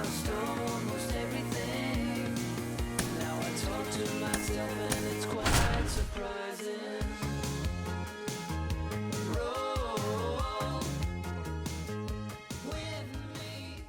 lost almost everything. Now I talk to myself and it's quite surprising. Roll with me.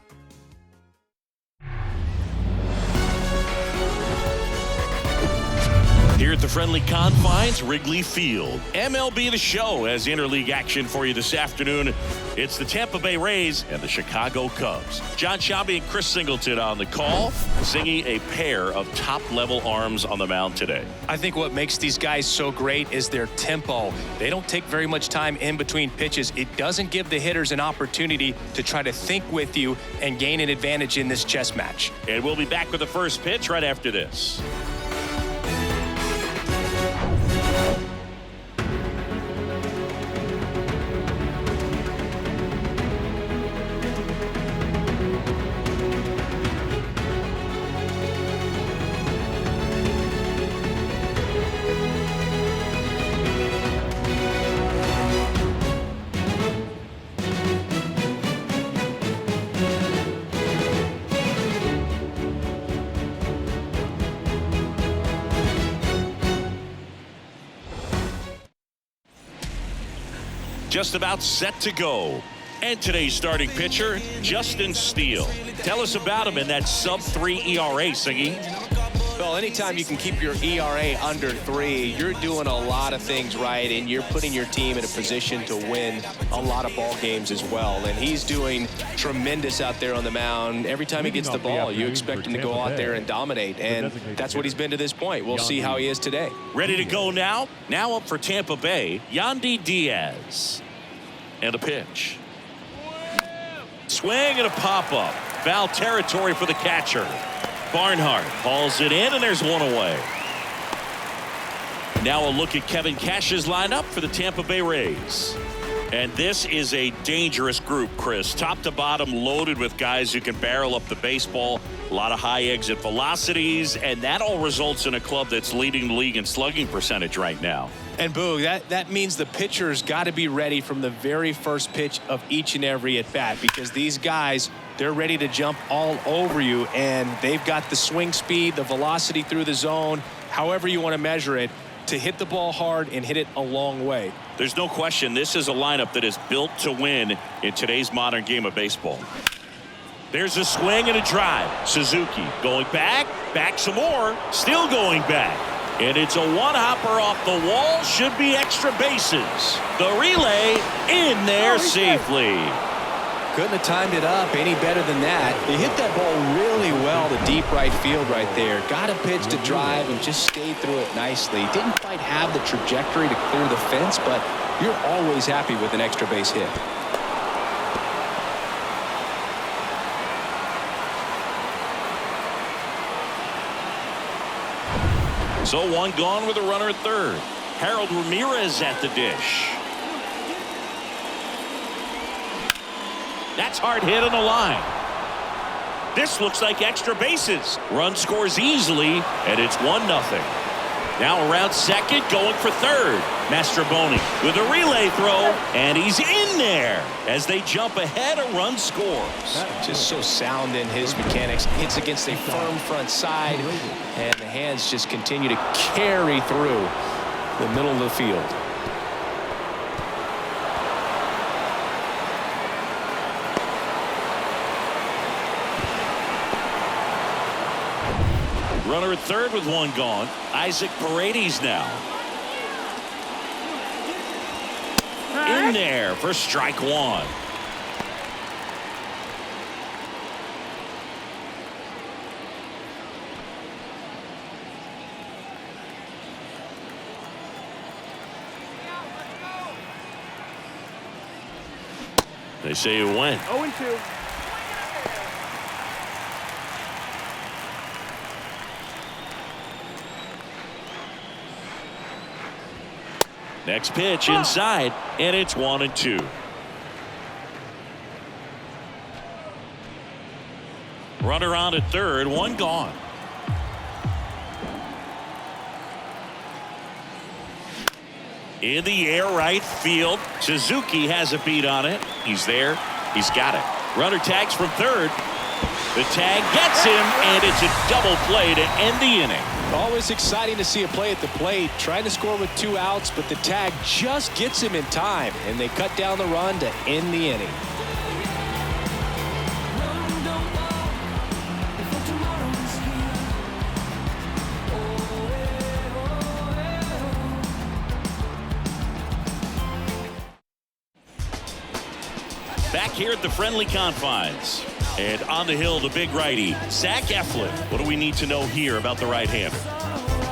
Here at the friendly confines, Wrigley Field. MLB The Show has interleague action for you this afternoon. It's the Tampa Bay Rays and the Chicago Cubs. John Sciambi and Chris Singleton on the call, singing a pair of top-level arms on the mound today. I think what makes these guys so great is their tempo. They don't take very much time in between pitches. It doesn't give the hitters an opportunity to try to think with you and gain an advantage in this chess match. And we'll be back with the first pitch right after this. Just about set to go. And today's starting pitcher, Justin Steele. Tell us about him in that sub-3 ERA, Singy. Well, anytime you can keep your ERA under 3, you're doing a lot of things right, and you're putting your team in a position to win a lot of ball games as well. And he's doing tremendous out there on the mound. Every time he gets the ball, you expect him to go out there and dominate, and that's what he's been to this point. We'll see how he is today. Ready to go now? Now up for Tampa Bay, Yandy Diaz. And a pitch. Swing and a pop-up. Foul territory for the catcher. Barnhart hauls it in, and there's one away. Now a look at Kevin Cash's lineup for the Tampa Bay Rays. And this is a dangerous group, Chris. Top to bottom loaded with guys who can barrel up the baseball. A lot of high exit velocities, and that all results in a club that's leading the league in slugging percentage right now. And Boog, that means the pitcher's got to be ready from the very first pitch of each and every at bat, because these guys, they're ready to jump all over you, and they've got the swing speed, the velocity through the zone, however you want to measure it, to hit the ball hard and hit it a long way. There's no question this is a lineup that is built to win in today's modern game of baseball. There's a swing and a drive. Suzuki going back some more, still going back. And it's a one-hopper off the wall, should be extra bases. The relay in there safely. Couldn't have timed it up any better than that. He hit that ball really well to deep right field right there. Got a pitch to drive and just stayed through it nicely. Didn't quite have the trajectory to clear the fence, but you're always happy with an extra base hit. So one gone with a runner at third. Harold Ramirez at the dish. That's hard hit on the line. This looks like extra bases. Run scores easily, and it's 1-0. Now around second, going for third. Mastrobuoni with a relay throw, and he's in there. As they jump ahead, a run scores. Just so sound in his mechanics. Hits against a firm front side, and the hands just continue to carry through the middle of the field. Runner at third with one gone. Isaac Paredes now. In there for strike one. They say it went. 0-2. Next pitch inside, and it's 1-2. Runner on at third, one gone. In the air right field. Suzuki has a beat on it. He's there. He's got it. Runner tags from third. The tag gets him, and it's a double play to end the inning. Always exciting to see a play at the plate, trying to score with 2 outs, but the tag just gets him in time, and they cut down the run to end the inning. Back here at the friendly confines. And on the hill, the big righty, Zach Eflin. What do we need to know here about the right-hander?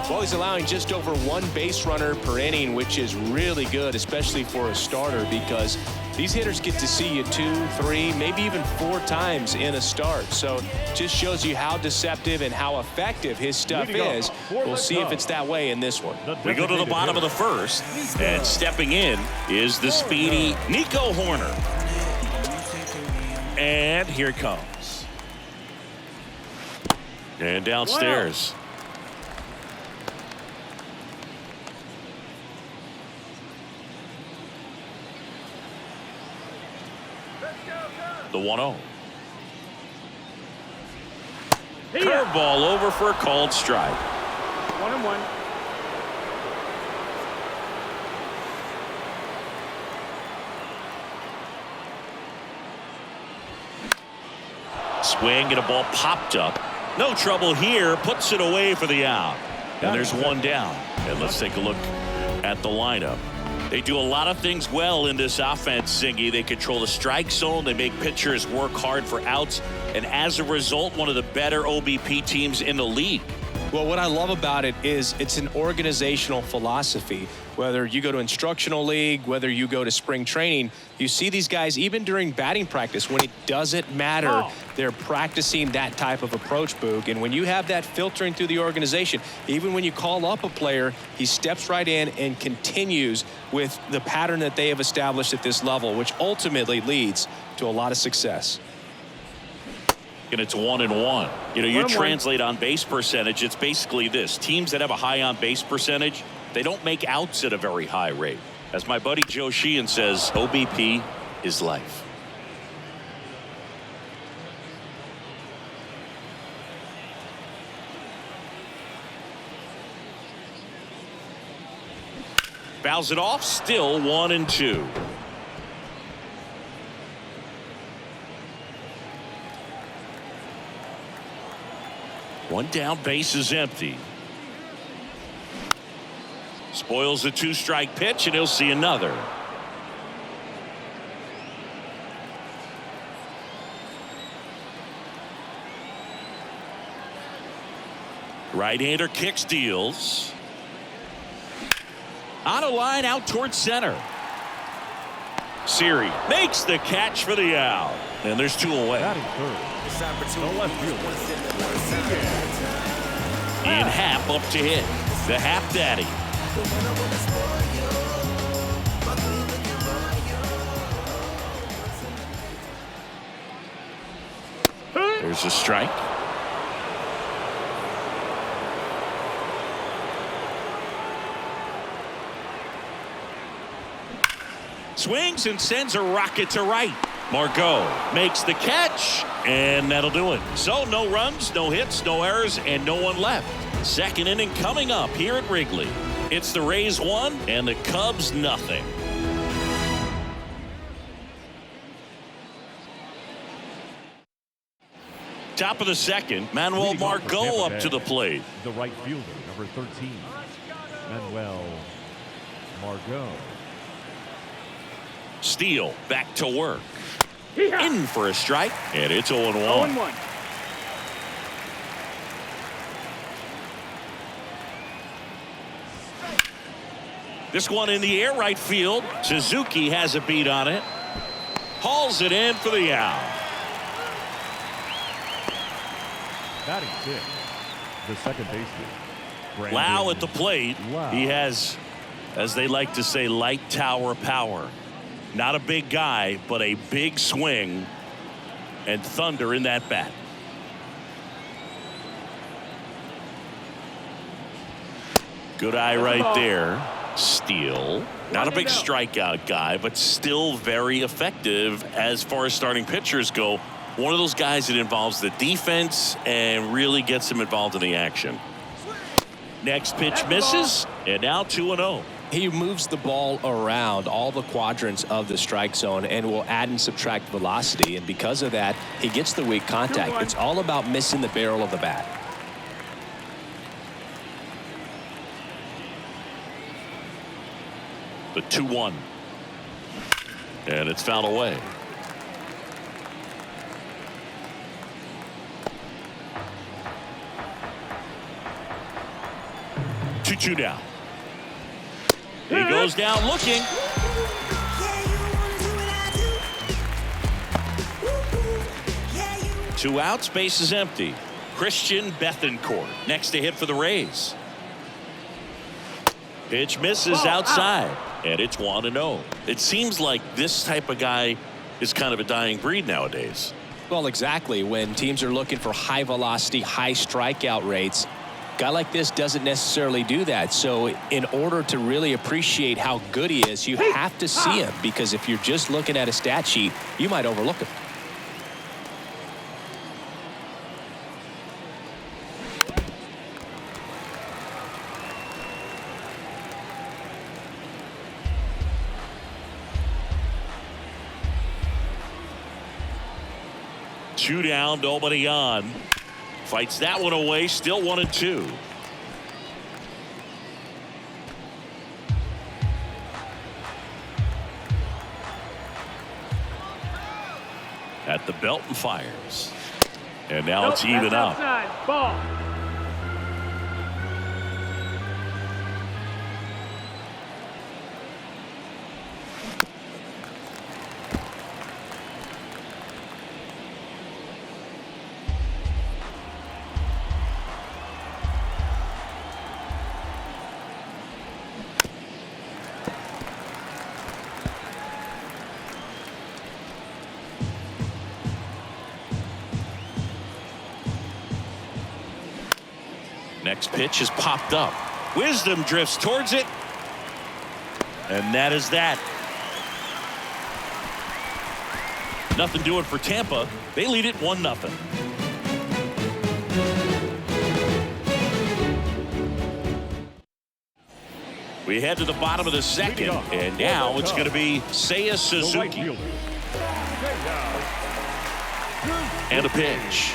Well, he's allowing just over 1 base runner per inning, which is really good, especially for a starter, because these hitters get to see you 2, 3, maybe even 4 times in a start. So just shows you how deceptive and how effective his stuff is. We'll see if it's that way in this one. We go to the bottom of the first, and stepping in is the speedy Nico Horner. And here it comes. And downstairs. The 1-0. Curveball over for a called strike. 1-1. Swing and a ball popped up. No trouble here. Puts it away for the out. And there's 1 down. And let's take a look at the lineup. They do a lot of things well in this offense, Zingy. They control the strike zone. They make pitchers work hard for outs. And as a result, one of the better OBP teams in the league. Well, what I love about it is it's an organizational philosophy. Whether you go to instructional league, whether you go to spring training, you see these guys even during batting practice when it doesn't matter. They're practicing that type of approach, Boog. And when you have that filtering through the organization, even when you call up a player, he steps right in and continues with the pattern that they have established at this level, which ultimately leads to a lot of success. And it's 1-1. You know, you translate on base percentage, it's basically this. Teams that have a high on base percentage, they don't make outs at a very high rate. As my buddy Joe Sheehan says, OBP is life. Fouls it off, still 1-2. One down, base is empty. Spoils the 2-strike pitch, and he'll see another. Right-hander kicks, deals. On a line out towards center. Siri makes the catch for the out. And there's 2 away. And Happ up to hit. The Happ Daddy. There's a strike. Swings and sends a rocket to right. Margot makes the catch, and that'll do it. So no runs, no hits, no errors, and no one left. Second inning coming up here at Wrigley. It's the Rays 1 and the Cubs nothing. Top of the second, Manuel Margot up to the plate. The right fielder, number 13, Manuel Margot. Steele back to work. In for a strike, and it's 0-1. 0-1. This one in the air, right field. Suzuki has a beat on it. Hauls it in for the out. Batting 6th, the second baseman. Lau at the plate. He has, as they like to say, light tower power. Not a big guy, but a big swing and thunder in that bat. Good eye right there. Steele. Not a big strikeout guy, but still very effective as far as starting pitchers go One of those guys that involves the defense and really gets them involved in the action. Next pitch misses, and now 2-0. He moves the ball around all the quadrants of the strike zone and will add and subtract velocity. And because of that, he gets the weak contact. It's all about missing the barrel of the bat. The 2-1. And it's fouled away. Two down. He goes down looking. Two outs, base is empty. Christian Bethancourt next to hit for the Rays. Pitch misses outside, and it's 1-0. It seems like this type of guy is kind of a dying breed nowadays. Well, exactly. When teams are looking for high velocity, high strikeout rates, a guy like this doesn't necessarily do that. So in order to really appreciate how good he is, you have to see him, because if you're just looking at a stat sheet, you might overlook him. Two down, nobody on. Fights that one away, still 1-2. At the belt and fires. And now it's even up. Outside. Ball. Next pitch is popped up. Wisdom drifts towards it. And that is that. Nothing doing for Tampa. They lead it 1-0. We head to the bottom of the second, and now it's going to be Seiya Suzuki. And a pitch.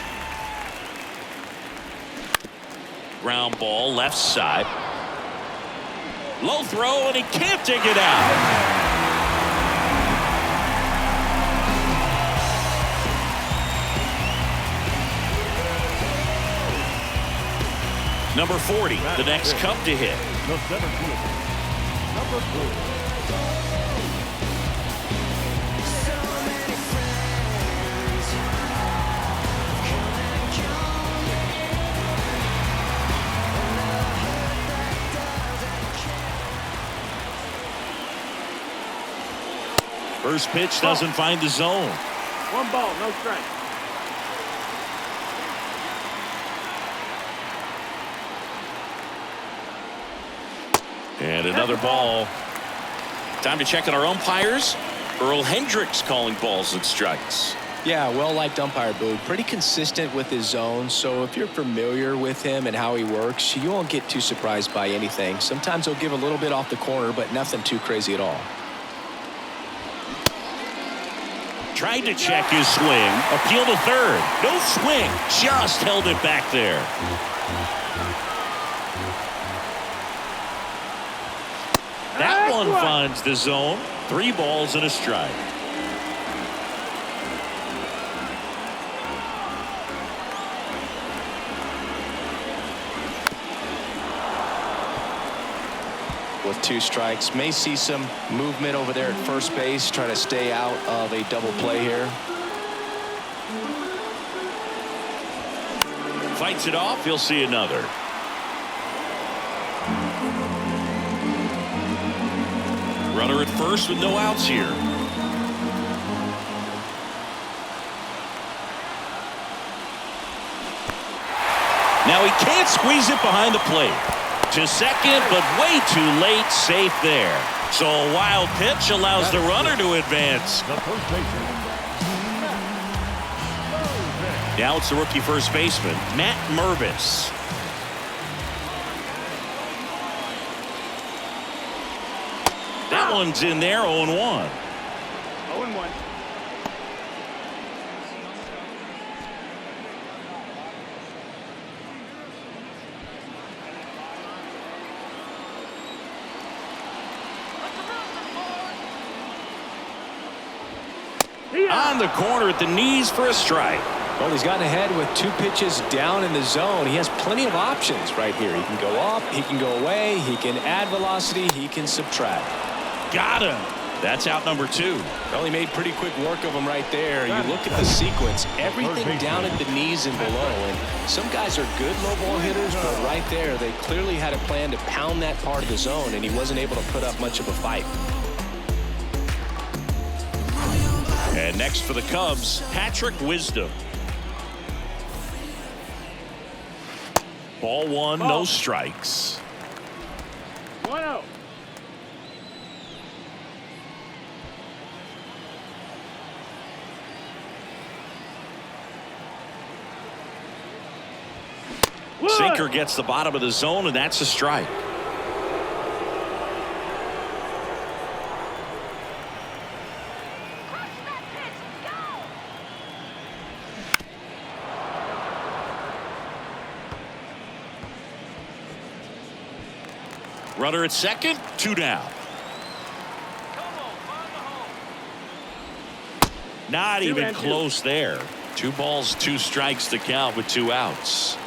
Ground ball left side. Low throw, and he can't dig it out. Number 40, the next Cub to hit. The center fielder, number 4. First pitch doesn't find the zone. One ball, no strike. And another ball. Time to check on our umpires. Earl Hendricks calling balls and strikes. Yeah, well-liked umpire, Boog. Pretty consistent with his zone, so if you're familiar with him and how he works, you won't get too surprised by anything. Sometimes he'll give a little bit off the corner, but nothing too crazy at all. Tried to check his swing. Appeal to third. No swing. Just held it back there. That one finds the zone. 3 balls and a strike. With 2 strikes, may see some movement over there at first base, trying to stay out of a double play here. Fights it off. He'll see another. Runner at first with no outs here. Now he can't squeeze it behind the plate. To second, but way too late. Safe there. So a wild pitch allows the runner to advance. The first baseman, Now it's the rookie first baseman, Matt Mervis. That one's in there, 0-1. 0-1. On the corner at the knees for a strike. Well, he's gotten ahead with 2 pitches down in the zone. He has plenty of options right here. He can go up, he can go away, he can add velocity, he can subtract. Got him. That's out number 2. Well, he made pretty quick work of him right there. You look at the sequence, everything down at the knees and below. And some guys are good low ball hitters, but right there, they clearly had a plan to pound that part of the zone, and he wasn't able to put up much of a fight. And next for the Cubs, Patrick Wisdom. Ball 1, no strikes. 1-0. Sinker gets the bottom of the zone, and that's a strike. Runner at second, 2 down. Not even close there. 2 balls, 2 strikes to count with 2 outs.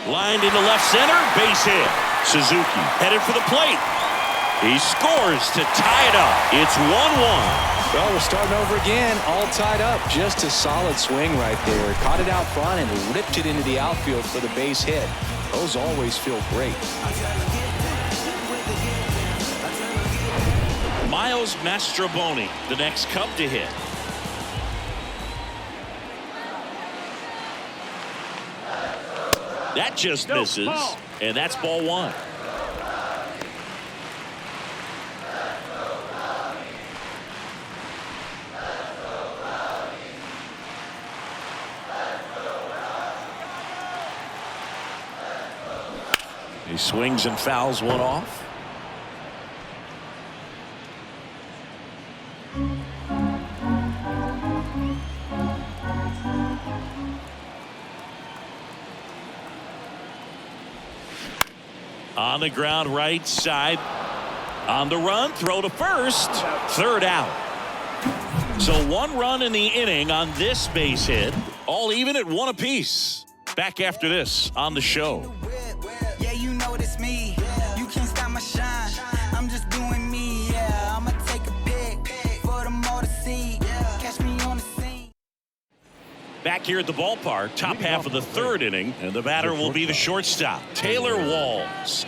Lined into left center, base hit. Suzuki headed for the plate. He scores to tie it up. It's 1-1. Well, we're starting over again, all tied up. Just a solid swing right there. Caught it out front and ripped it into the outfield for the base hit. Those always feel great. Miles Mastrobuoni, the next Cub to hit. That just misses, and that's ball 1. He swings and fouls one off. On the ground, right side. On the run, throw to first. 3rd out. So 1 run in the inning on this base hit. All even at 1 apiece. Back after this on the show. Yeah, you know it's me. You can't stop my shine. I'm just doing me. Yeah, I'ma take a pic for them all to see. Catch me on the scene. Back here at the ballpark, top half of the 3rd inning, and the batter will be the shortstop, Taylor Walls.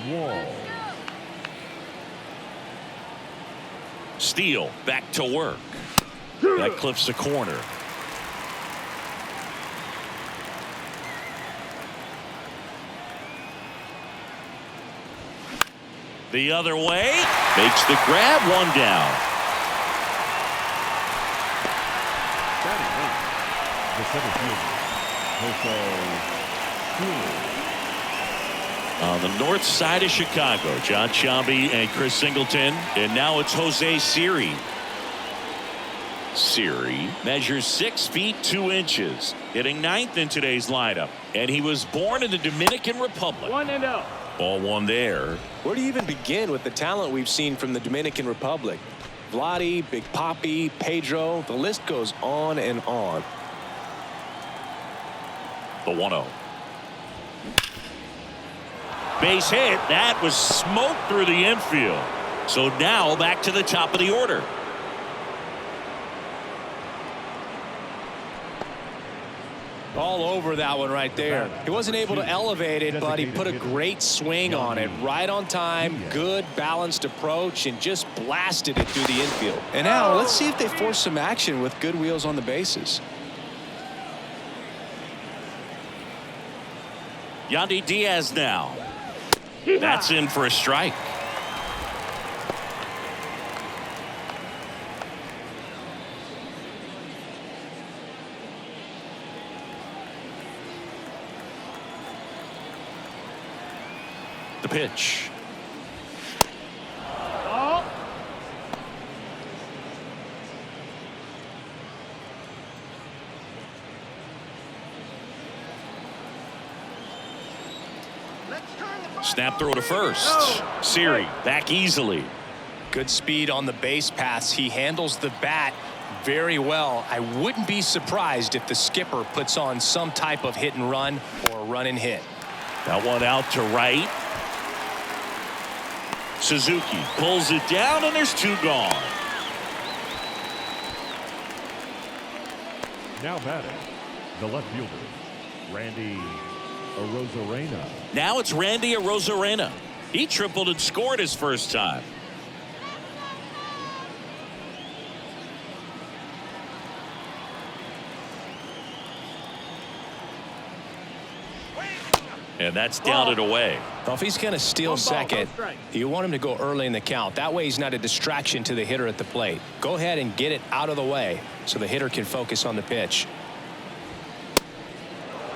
Steele back to work. That clips the corner. The other way, makes the grab, 1 down. The center fielder, On the north side of Chicago, John Sciambi and Chris Singleton, and now it's Jose Siri. Siri measures 6 feet 2 inches, hitting 9th in today's lineup, and he was born in the Dominican Republic. 1-0. Ball 1 there. Where do you even begin with the talent we've seen from the Dominican Republic? Vladdy, Big Papi, Pedro, the list goes on and on. The 1-0. Base hit. That was smoked through the infield. So now back to the top of the order. All over that one right there. He wasn't able to elevate it, but he put a great swing on it. Right on time, good balanced approach, and just blasted it through the infield. And now let's see if they force some action with good wheels on the bases. Yandy Diaz now. That's in for a strike. The pitch. Ball. Snap throw to first. Siri back easily. Good speed on the base paths. He handles the bat very well. I wouldn't be surprised if the skipper puts on some type of hit and run or run and hit. That one out to right. Suzuki pulls it down, and there's two gone. Now batting, the left fielder, Randy Arozarena. Now it's Randy Arozarena. He tripled and scored his first time. And that's down and away. Well, if he's going to steal second, you want him to go early in the count. That way he's not a distraction to the hitter at the plate. Go ahead and get it out of the way so the hitter can focus on the pitch.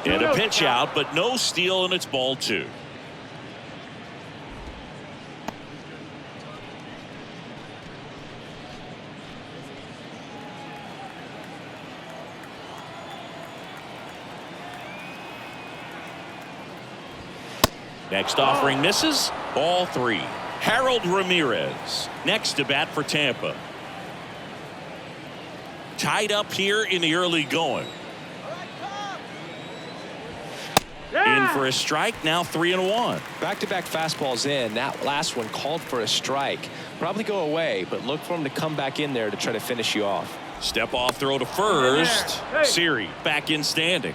And a pitch out, but no steal, and it's ball two. Next offering misses. Ball three. Harold Ramirez next to bat for Tampa. Tied up here in the early going. In for a strike. Now 3-1. Back-to-back fastballs in. That last one called for a strike. Probably go away, but look for him to come back in there to try to finish you off. Step off throw to first. Siri back in standing.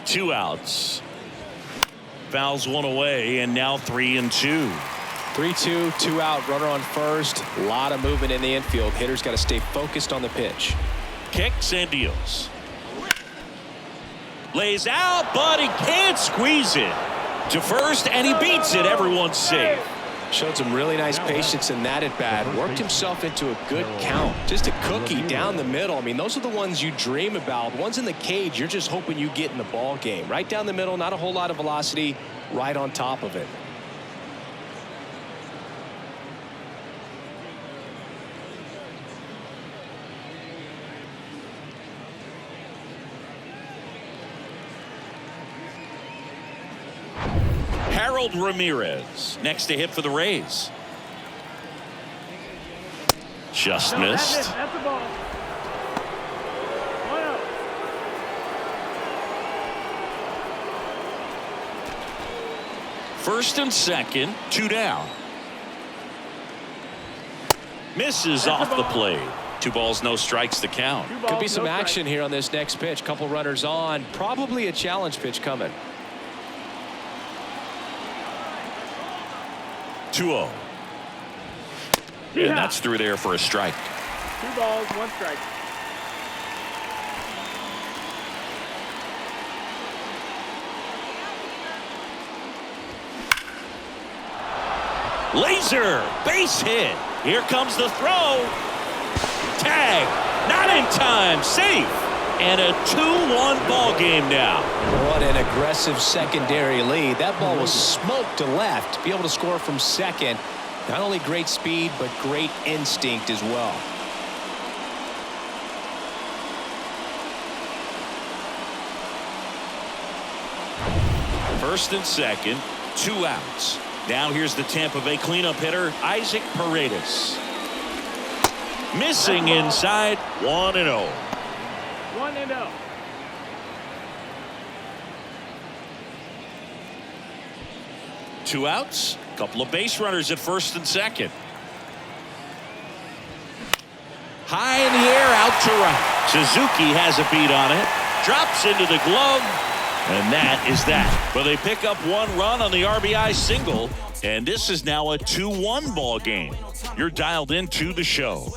Two outs. Fouls one away, and now 3-2. 3-2, two out, runner on first. A lot of movement in the infield. Hitter's got to stay focused on the pitch. Kicks and deals. Lays out, but he can't squeeze it to first, and he beats it. Everyone's safe. Showed some really nice patience in that at bat. Worked himself into a good count. Just a cookie down the middle. I mean, those are the ones you dream about. Ones in the cage, you're just hoping you get in the ball game. Right down the middle, not a whole lot of velocity, right on top of it. Harold Ramirez next to hit for the Rays. Just missed. That's the ball. 1-0. First and second, two down. Misses off the plate. 2 balls, no strikes to count. Could be some action here on this next pitch. Couple runners on. Probably a challenge pitch coming. 2-0. And that's through there for a strike. 2 balls, 1 strike. Laser base hit. Here comes the throw. Tag. Not in time. Safe. And a 2-1 ball game now. What an aggressive secondary lead. That ball was smoked to left. To be able to score from second. Not only great speed, but great instinct as well. First and second, 2 outs. Now here's the Tampa Bay cleanup hitter, Isaac Paredes. Missing inside, 1-0. 1-0. Two outs, couple of base runners at first and second. High in the air, out to right. Suzuki has a beat on it. Drops into the glove. And that is that. But they pick up 1 run on the RBI single. And this is now a 2-1 ball game. You're dialed into the show.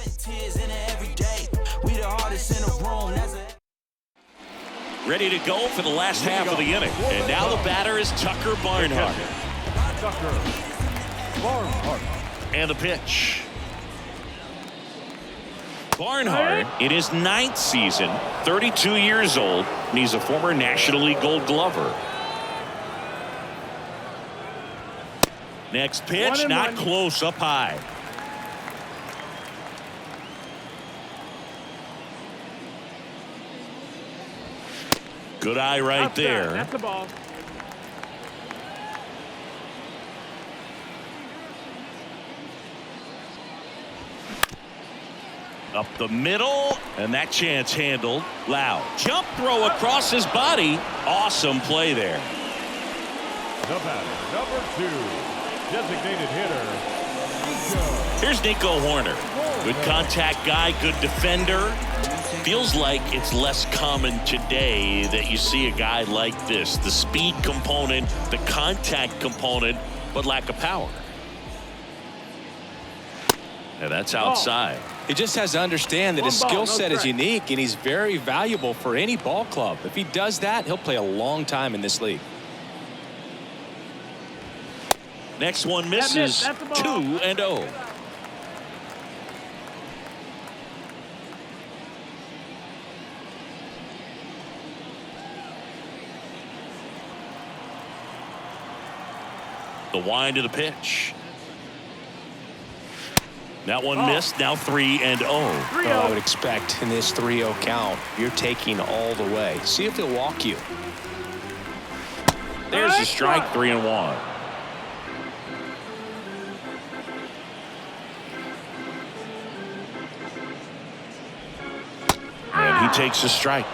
Ready to go for the last half of the inning. And now the batter is Tucker Barnhart. Tucker Barnhart. And the pitch. Barnhart in his 9th season, 32 years old, and he's a former National League Gold Glover. Next pitch, not close, up high. Good eye right there. That's the ball. Up the middle, and that chance handled. Lau, jump throw across his body. Awesome play there. The batter, number 2, designated hitter, Here's Nico Horner. Good contact guy, good defender. Feels like it's less common today that you see a guy like this. The speed component, the contact component, but lack of power. And that's outside. He just has to understand that his skill set is unique, and he's very valuable for any ball club. If he does that, he'll play a long time in this league. Next one misses. 2-0. The wind of the pitch. That one missed. Now 3-0. Well, I would expect in this 3-0 count, you're taking all the way. See if he'll walk you. There's the strike. 3-1. And he takes a strike.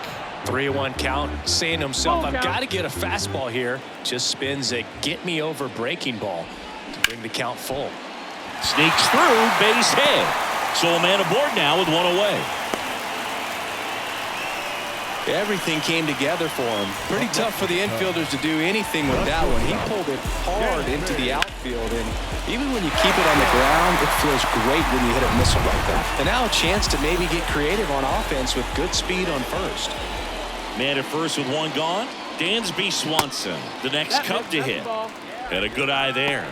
3-1 count, saying to himself, I've got to get a fastball here. Just spins a get me over breaking ball to bring the count full. Sneaks through, base hit. So a man aboard now with 1 away. Everything came together for him. Pretty tough for the infielders to do anything with that one. He pulled it hard into the outfield, and even when you keep it on the ground, it feels great when you hit a missile like that. And now a chance to maybe get creative on offense with good speed on first. Man at first with 1 gone. Dansby Swanson, the next Cub to hit. Got a good eye there.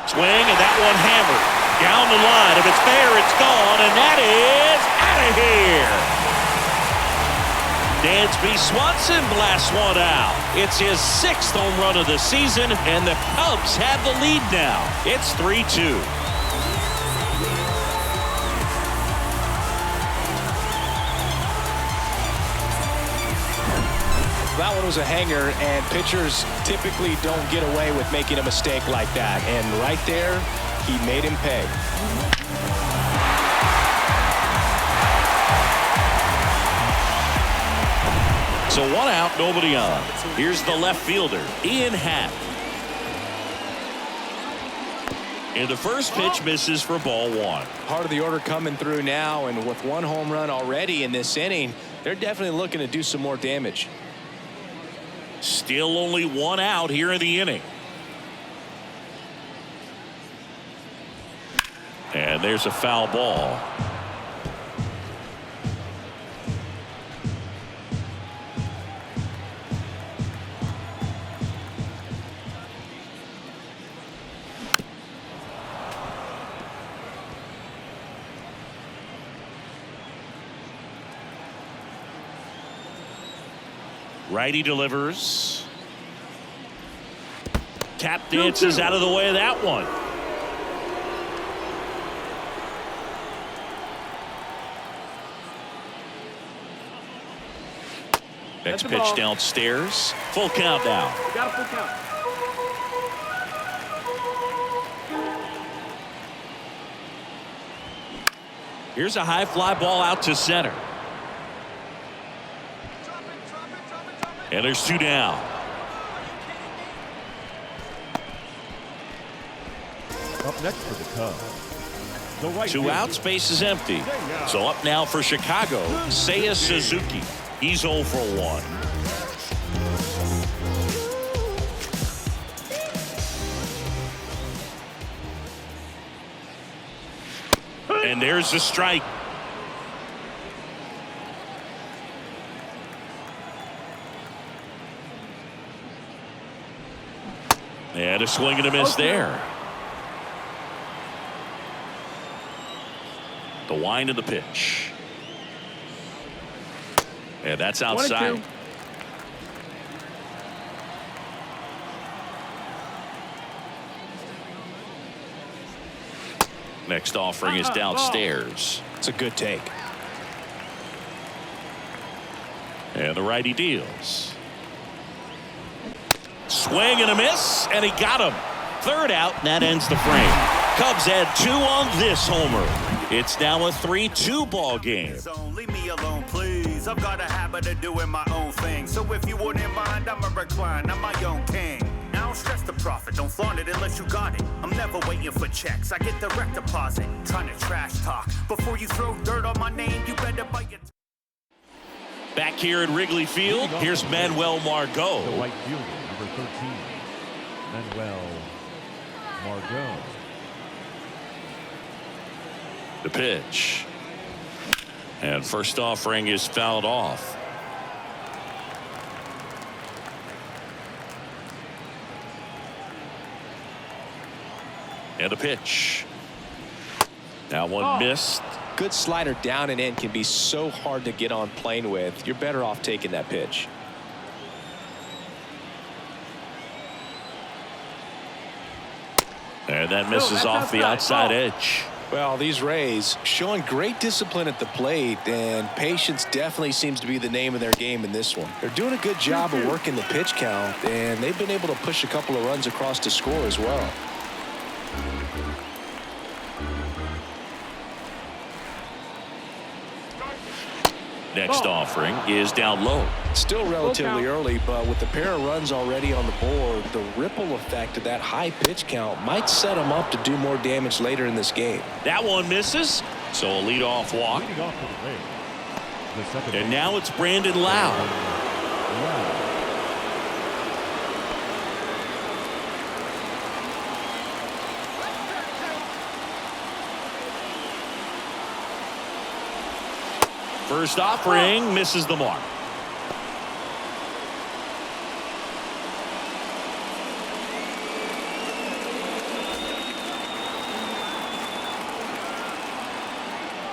Swing, and that one hammered down the line. If it's fair, it's gone, and that is out of here. Dansby Swanson blasts one out. It's his 6th home run of the season, and the Cubs have the lead now. It's 3-2. That one was a hanger, and pitchers typically don't get away with making a mistake like that. And right there, he made him pay. So 1 out, nobody on. Here's the left fielder, Ian Happ. And the first pitch misses for ball 1. Part of the order coming through now, and with 1 home run already in this inning, they're definitely looking to do some more damage. Still only 1 out here in the inning. And there's a foul ball. Righty delivers. Tap dances out of the way of that one. Next pitch downstairs. Full count now. Got a full count. Here's a high fly ball out to center. And there's 2 down. Up next for the Cubs, the right 2 fielder, outs, base is empty. So up now for Chicago, Seiya Suzuki. He's 0 for 1. And there's the strike. And a swing and a miss there. The wind of the pitch. And that's outside. Next offering is downstairs. It's a good take. And the righty deals. Swing and a miss, and he got him. Third out, and that ends the frame. Cubs add 2 on this homer. It's now a 3-2 ball game. Leave me alone, please. I've got a habit of doing my own thing. So if you wouldn't mind, I'm a recline. I'm my own king. Now don't stress the profit. Don't flaunt it unless you got it. I'm never waiting for checks. I get direct deposit. Trying to trash talk. Before you throw dirt on my name, you better bite your... Back here at Wrigley Field, here's Manuel Margot. The right fielder, number 13, Manuel Margot. The pitch. And first offering is fouled off. And the pitch. Now one missed. Good slider down and in can be so hard to get on plane with. You're better off taking that pitch. And that misses off the outside edge. Well, these Rays showing great discipline at the plate, and patience definitely seems to be the name of their game in this one. They're doing a good job of working the pitch count, and they've been able to push a couple of runs across to score as well. Next offering is down low. Still relatively early, but with the pair of runs already on the board, the ripple effect of that high pitch count might set them up to do more damage later in this game. That one misses, so a leadoff walk. Leading off for the Rays, the second And now it's Brandon Lau. First offering misses the mark.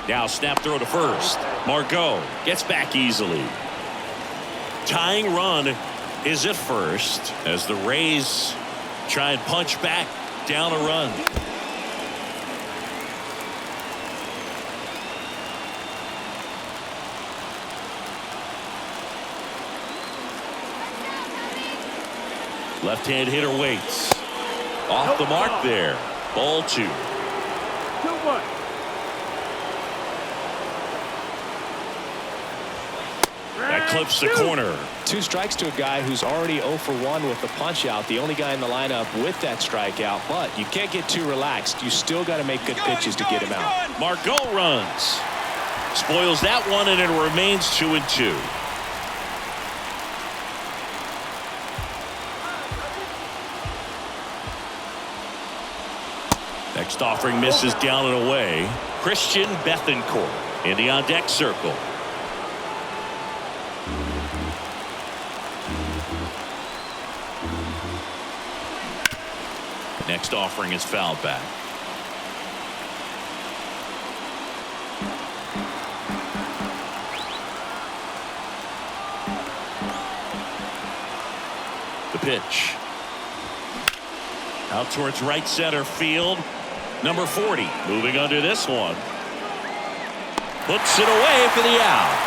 Now snap throw to first. Margot gets back easily. Tying run is at first as the Rays try and punch back down a run. Left-hand hitter waits. Off the mark there. Ball 2. 2-1. That clips the corner. 2 strikes to a guy who's already 0 for 1 with the punch out. The only guy in the lineup with that strikeout, but you can't get too relaxed. You still got to make good pitches to get him out. Margot runs. Spoils that one, and it remains 2-2. Next offering misses down and away. Christian Bethancourt in the on-deck circle. Next offering is fouled back. The pitch. Out towards right center field. Number 40 moving under this one. Puts it away for the out.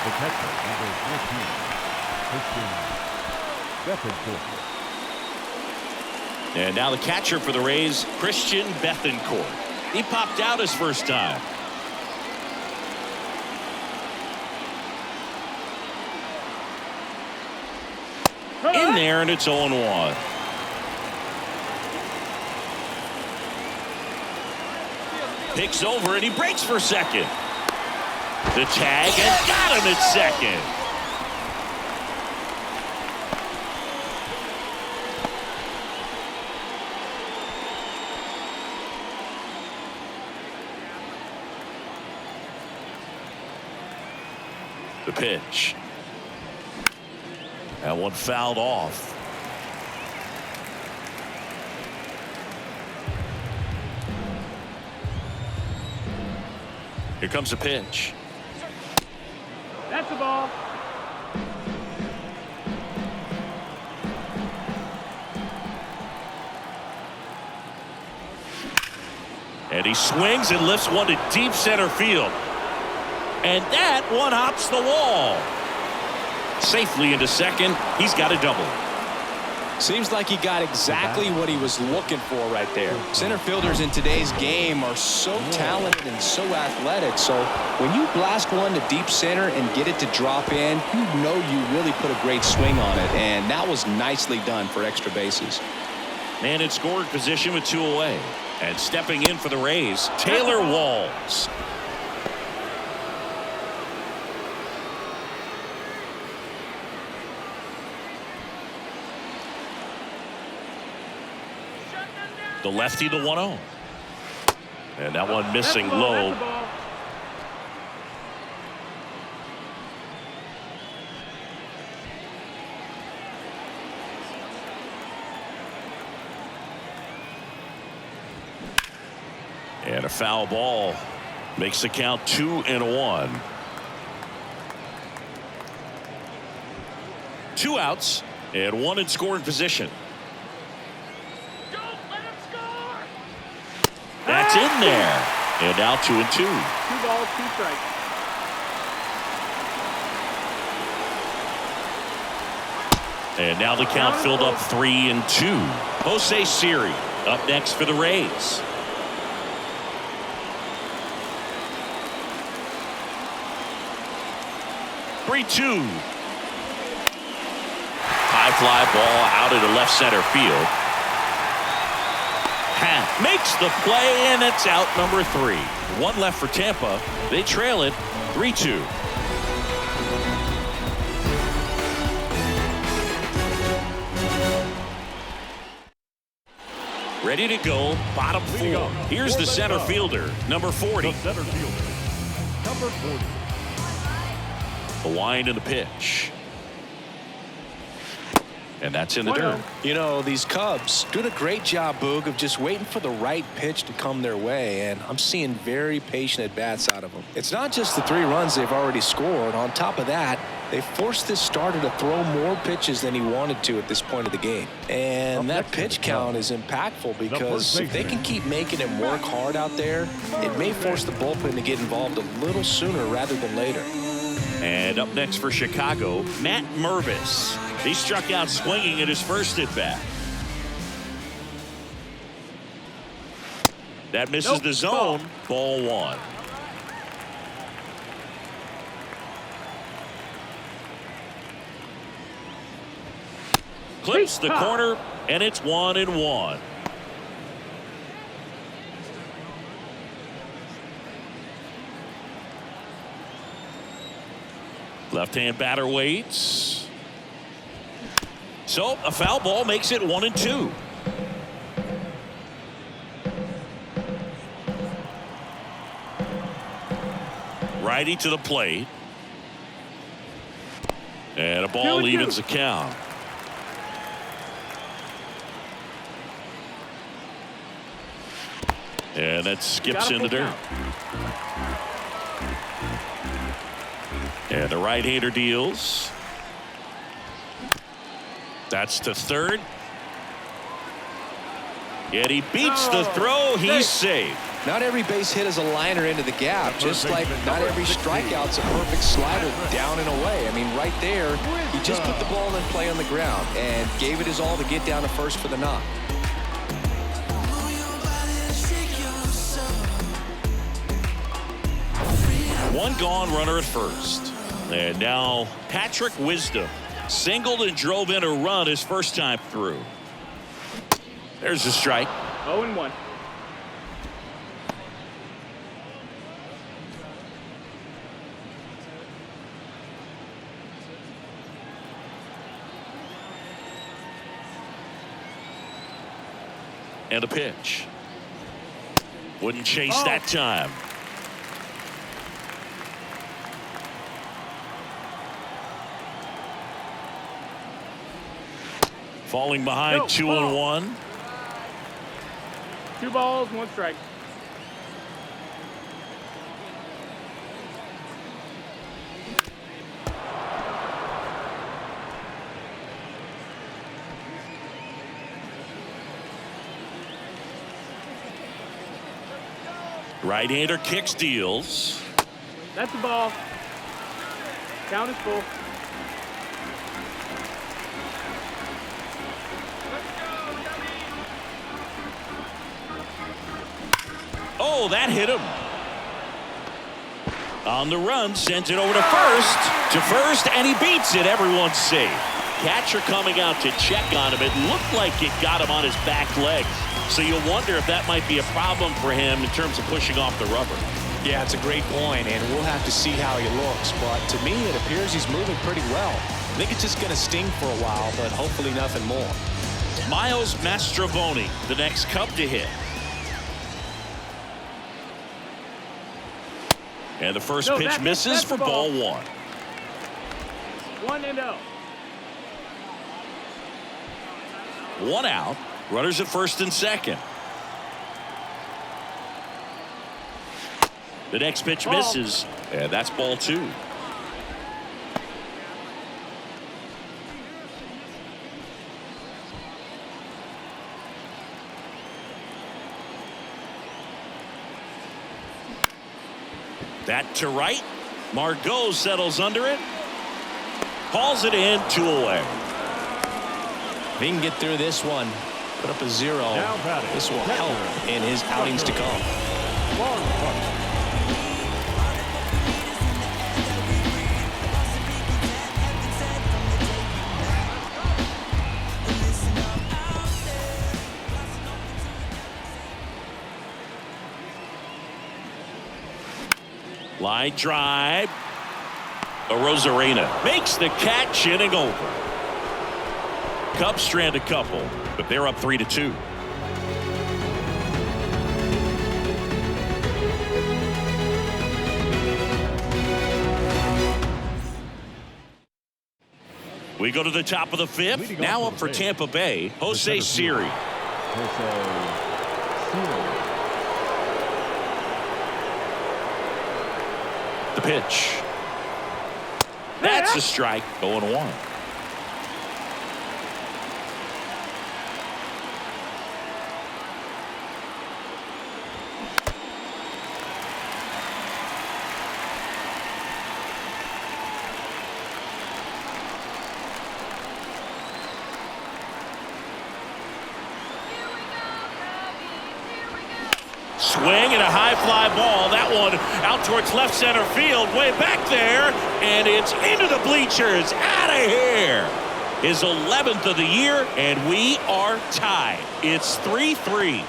The catcher, number 14, Christian Bethancourt. And now the catcher for the Rays, Christian Bethancourt. He popped out his first time. In there, and it's 0-1. Picks over, and he breaks for second. The tag, and got him at second. The pitch. That one fouled off. Here comes a pitch. That's the ball. And he swings and lifts one to deep center field. And that one hops the wall. Safely into second. He's got a double. Seems like he got exactly what he was looking for right there. Center fielders in today's game are so talented and so athletic. So when you blast one to deep center and get it to drop in, you know you really put a great swing on it. And that was nicely done for extra bases. Man in scoring position with 2 away. And stepping in for the Rays, Taylor Walls. The lefty, the 1-0. And that one missing low. And a foul ball makes the count 2-1. 2 outs and 1 in scoring position. That's in there. And now 2-2. 2 balls, 2 strikes. And now the count filled up 3-2. Jose Siri up next for the Rays. High fly ball out into left center field. Makes the play, and it's out number 3. 1 left for Tampa. They trail it 3-2. Ready to go, bottom 4. Here's the center fielder, number 40. The center fielder, number 40. The wind and the pitch. And that's in the dirt. You know, these Cubs doing a great job, Boog, of just waiting for the right pitch to come their way, and I'm seeing very patient at-bats out of them. It's not just the 3 runs they've already scored. On top of that, they forced this starter to throw more pitches than he wanted to at this point of the game. And that pitch count is impactful because if they can keep making him work hard out there, it may force the bullpen to get involved a little sooner rather than later. And up next for Chicago, Matt Mervis. He struck out swinging in his first at-bat. That misses the zone. Ball 1. Clips the corner, and it's 1-1. Left-hand batter waits. So a foul ball makes it 1-2. Righty to the plate. And a ball evens the count. And that skips in the dirt. And the right-hander deals. That's to third. Yet he beats the throw. He's safe. Not every base hit is a liner into the gap, just like not every strikeout's a perfect slider down and away. I mean, right there, he just put the ball in play on the ground and gave it his all to get down to first for the knock. One gone, runner at first. And now Patrick Wisdom singled and drove in a run his first time through. There's a strike. 0-1. And a pitch. Wouldn't chase that time. Falling behind 2-1. 2 balls, 1 strike. Right-hander kicks, deals. That's the ball. Count is full. Oh, that hit him. On the run, sends it over to first. To first, and he beats it. Everyone's safe. Catcher coming out to check on him. It looked like it got him on his back legs. So you wonder if that might be a problem for him in terms of pushing off the rubber. Yeah, it's a great point, and we'll have to see how he looks. But to me, it appears he's moving pretty well. I think it's just going to sting for a while, but hopefully nothing more. Miles Mastrovoni, the next Cub to hit. And the first pitch misses for ball 1. 1-0. 1 out. Runners at first and second. The next pitch misses, and that's ball 2. That to right. Margot settles under it. Calls it in, 2 away. If he can get through this one, put up a 0, this will help in his outings to come. Line drive. Rosarena makes the catch, inning over. Cubs strand a couple, but they're up 3-2. We go to the top of the 5th. Now up for Tampa Bay, Jose Siri. The pitch. That's a strike. 0-1. Swing and a high fly ball. That one out towards left center field, way back there, and it's into the bleachers. Out of here. His 11th of the year, and we are tied. It's 3-3.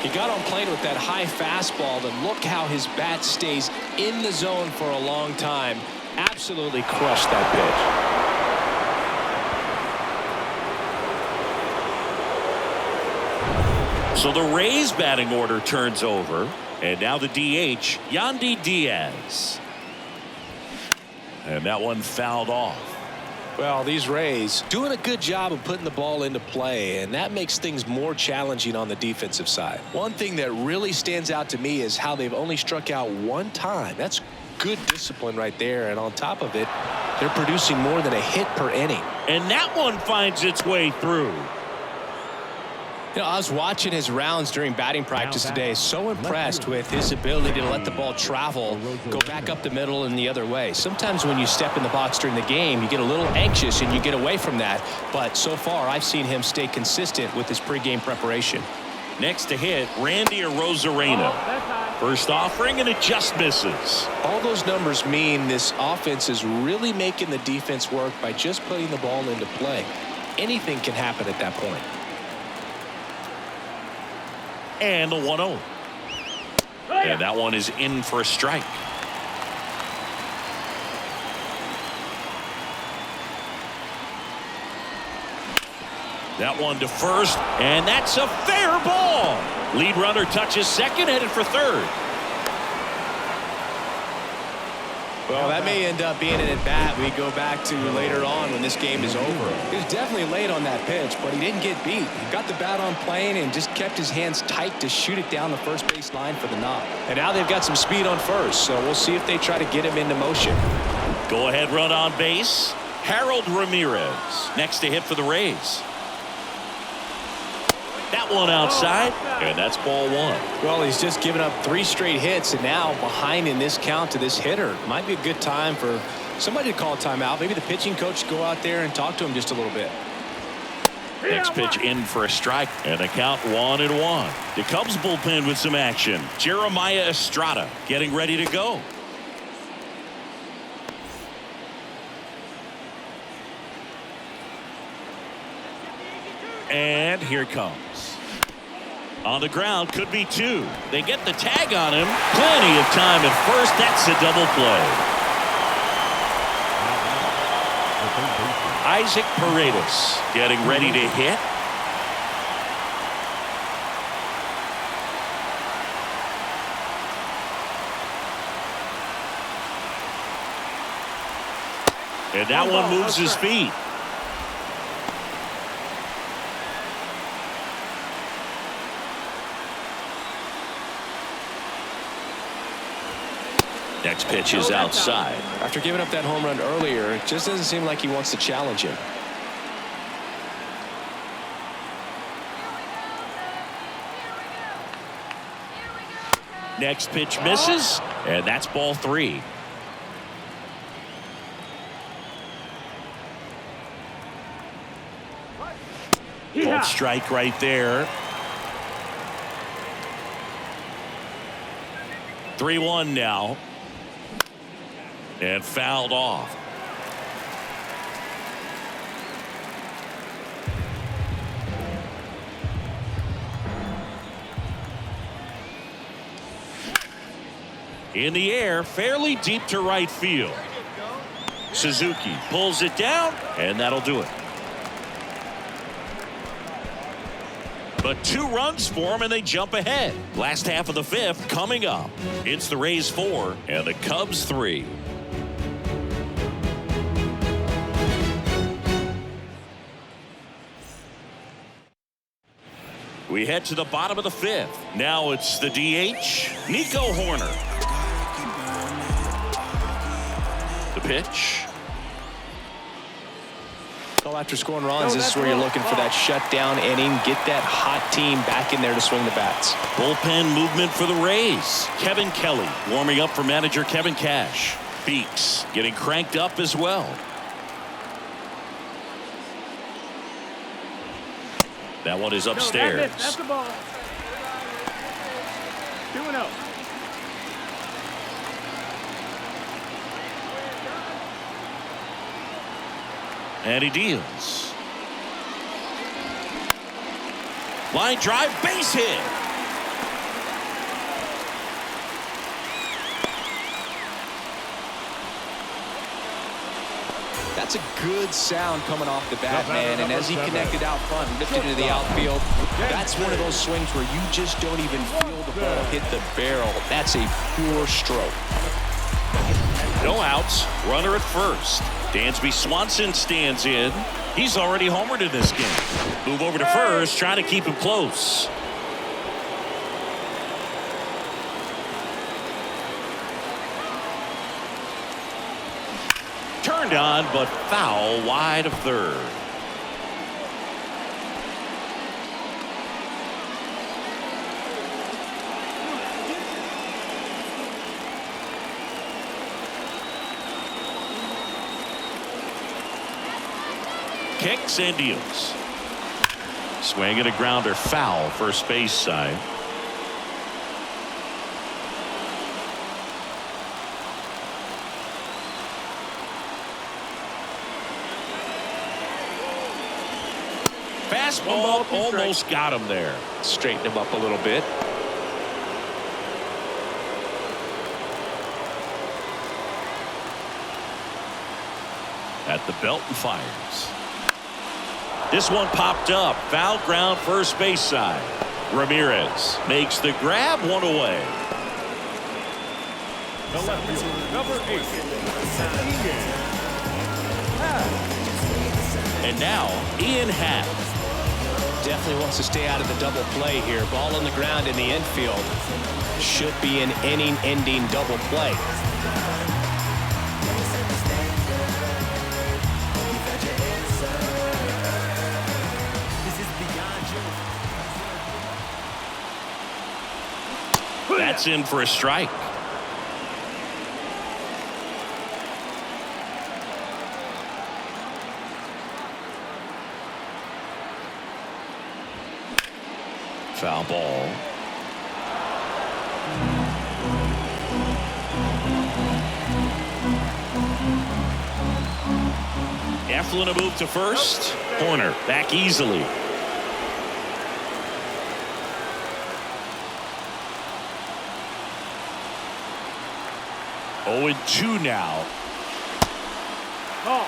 He got on plane with that high fastball, and look how his bat stays in the zone for a long time. Absolutely crushed that pitch. So the Rays batting order turns over, and now the DH, Yandy Diaz. And that one fouled off. Well, these Rays doing a good job of putting the ball into play, and that makes things more challenging on the defensive side. One thing that really stands out to me is how they've only struck out 1 time. That's good discipline right there, and on top of it, they're producing more than a hit per inning. And that one finds its way through. You know, I was watching his rounds during batting practice today. So impressed with his ability to let the ball travel, go back up the middle and the other way. Sometimes when you step in the box during the game, you get a little anxious and you get away from that. But so far, I've seen him stay consistent with his pregame preparation. Next to hit, Randy Rosarena. First offering, and it just misses. All those numbers mean this offense is really making the defense work by just putting the ball into play. Anything can happen at that point. And the 1-0. And that one is in for a strike. That one to first, and that's a fair ball. Lead runner touches second, headed for third. Well, that may end up being an at-bat we go back to later on when this game is over. He was definitely late on that pitch, but he didn't get beat. He got the bat on plane and just kept his hands tight to shoot it down the first base line for the knock. And now they've got some speed on first, so we'll see if they try to get him into motion. Go ahead run on base. Harold Ramirez next to hit for the Rays. That one outside, and that's ball one. Well, he's just given up 3 straight hits, and now behind in this count to this hitter. Might be a good time for somebody to call a timeout. Maybe the pitching coach go out there and talk to him just a little bit. Next pitch in for a strike, and the count 1-1. The Cubs bullpen with some action. Jeremiah Estrada getting ready to go. And here it comes. On the ground, could be 2. They get the tag on him. Plenty of time at first. That's a double play. Isaac Paredes getting ready to hit. And that one moves his feet. Next pitch is outside. After giving up that home run earlier, it just doesn't seem like he wants to challenge him. Next pitch misses, and that's ball 3. Called strike right there. 3-1 now. And fouled off. In the air, fairly deep to right field. Suzuki pulls it down, and that'll do it. But 2 runs for him, and they jump ahead. Last half of the 5th coming up. It's the Rays 4 and the Cubs 3. We head to the bottom of the 5th. Now it's the DH, Nico Horner. The pitch. Well, after scoring runs, this is where you're looking for that shutdown inning. Get that hot team back in there to swing the bats. Bullpen movement for the Rays. Kevin Kelly warming up for manager Kevin Cash. Beeks getting cranked up as well. That one is upstairs. That's the ball. 2-0. And he deals. Line drive, base hit. That's a good sound coming off the bat, man. And as he connected out front and lifted into the outfield, that's one of those swings where you just don't even feel the ball hit the barrel. That's a pure stroke. No outs. Runner at first. Dansby Swanson stands in. He's already homered in this game. Move over to first, trying to keep him close. Turned on, but foul wide of third. Kicks and deals. Swing and a grounder, foul, first base side. Fastball almost got him there. Straighten him up a little bit. At the belt and fires. This one popped up. Foul ground, first base side. Ramirez makes the grab, one away. The left fielder, number 8, Ian. And now, Ian Happ. Definitely wants to stay out of the double play here. Ball on the ground in the infield. Should be an inning-ending double play. That's in for a strike. Foul ball. Eflin a move to first. Corner back easily. Oh, and 2 now. Oh.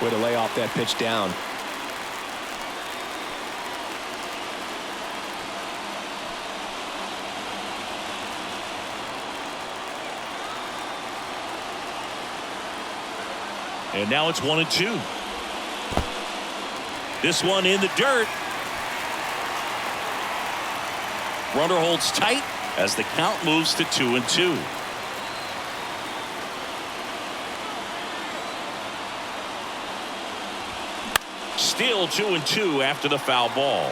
Way to lay off that pitch down. And now it's 1 and 2. This one in the dirt. Runner holds tight as the count moves to 2 and 2. Still 2 and 2 after the foul ball.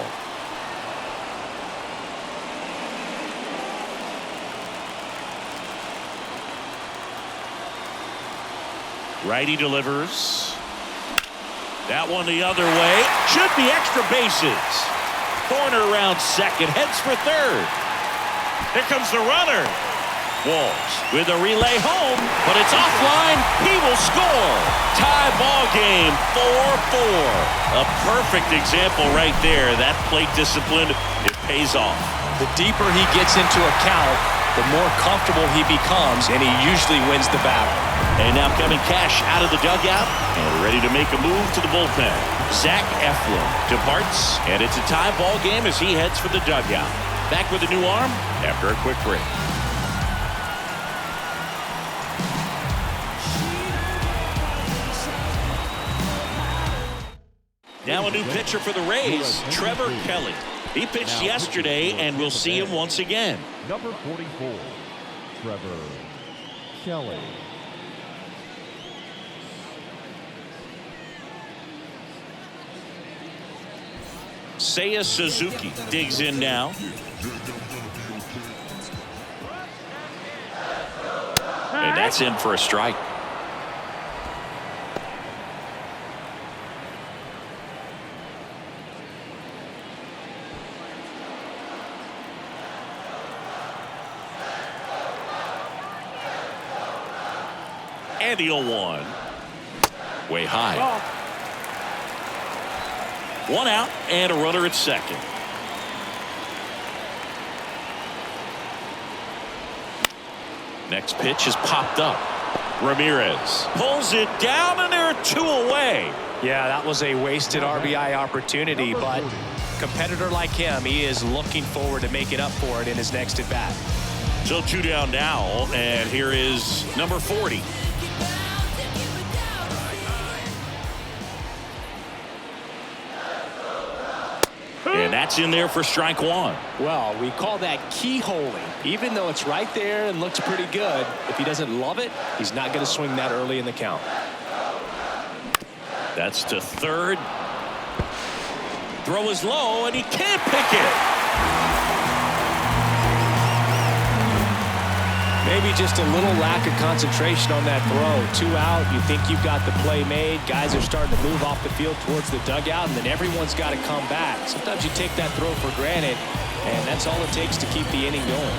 Righty delivers. That one the other way. Should be extra bases. Corner around second. Heads for third. Here comes the runner. Walls with a relay home, but it's offline. He will score. Tie ball game 4-4. A perfect example right there. That plate discipline, it pays off. The deeper he gets into a count, the more comfortable he becomes, and he usually wins the battle. And now Kevin Cash out of the dugout and ready to make a move to the bullpen. Zach Eflin departs, and it's a tie ball game as he heads for the dugout. Back with a new arm after a quick break. Now a new pitcher for the Rays, Trevor Kelly. He pitched yesterday, and we'll see him once again. Number 44, Trevor Kelly. Seiya Suzuki digs in now. And that's in for a strike. And the 0-1. Way high. One out and a runner at second. Next pitch is popped up. Ramirez pulls it down, and there are 2 away. Yeah, that was a wasted RBI opportunity, but competitor like him, he is looking forward to making up for it in his next at bat. So 2 down now, and here is number 40. And that's in there for strike 1. Well, we call that keyholing. Even though it's right there and looks pretty good, if he doesn't love it, he's not going to swing that early in the count. That's to third. Throw is low, and he can't pick it. Maybe just a little lack of concentration on that throw. 2 out, you think you've got the play made. Guys are starting to move off the field towards the dugout, and then everyone's got to come back. Sometimes you take that throw for granted, and that's all it takes to keep the inning going.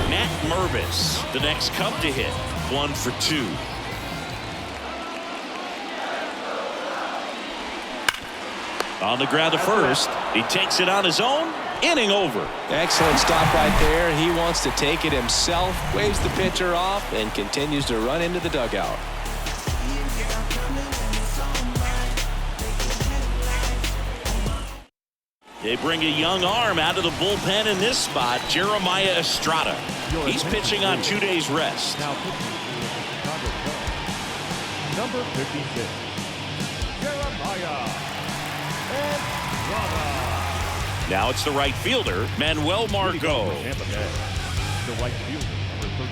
Matt Mervis, the next Cub to hit. 1 for 2. On the ground to first. He takes it on his own. Inning over. Excellent stop right there. He wants to take it himself, waves the pitcher off, and continues to run into the dugout. They bring a young arm out of the bullpen in this spot, Jeremiah Estrada. He's pitching on 2 days rest. Now pitching for the Chicago Cubs, number 56, Jeremiah Estrada. Now it's the right fielder, Manuel Margot. Tampa Bay, the right fielder, number 13,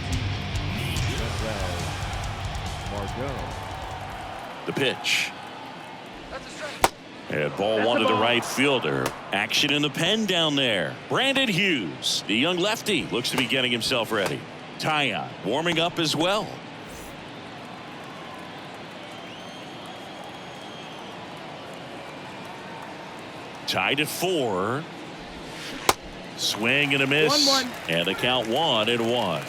Manuel Margot. The pitch. And ball one to the right fielder. Action in the pen down there. Brandon Hughes, the young lefty, looks to be getting himself ready. Tyon warming up as well. Tied at 4. Swing and a miss. 1-1. And the count 1-1.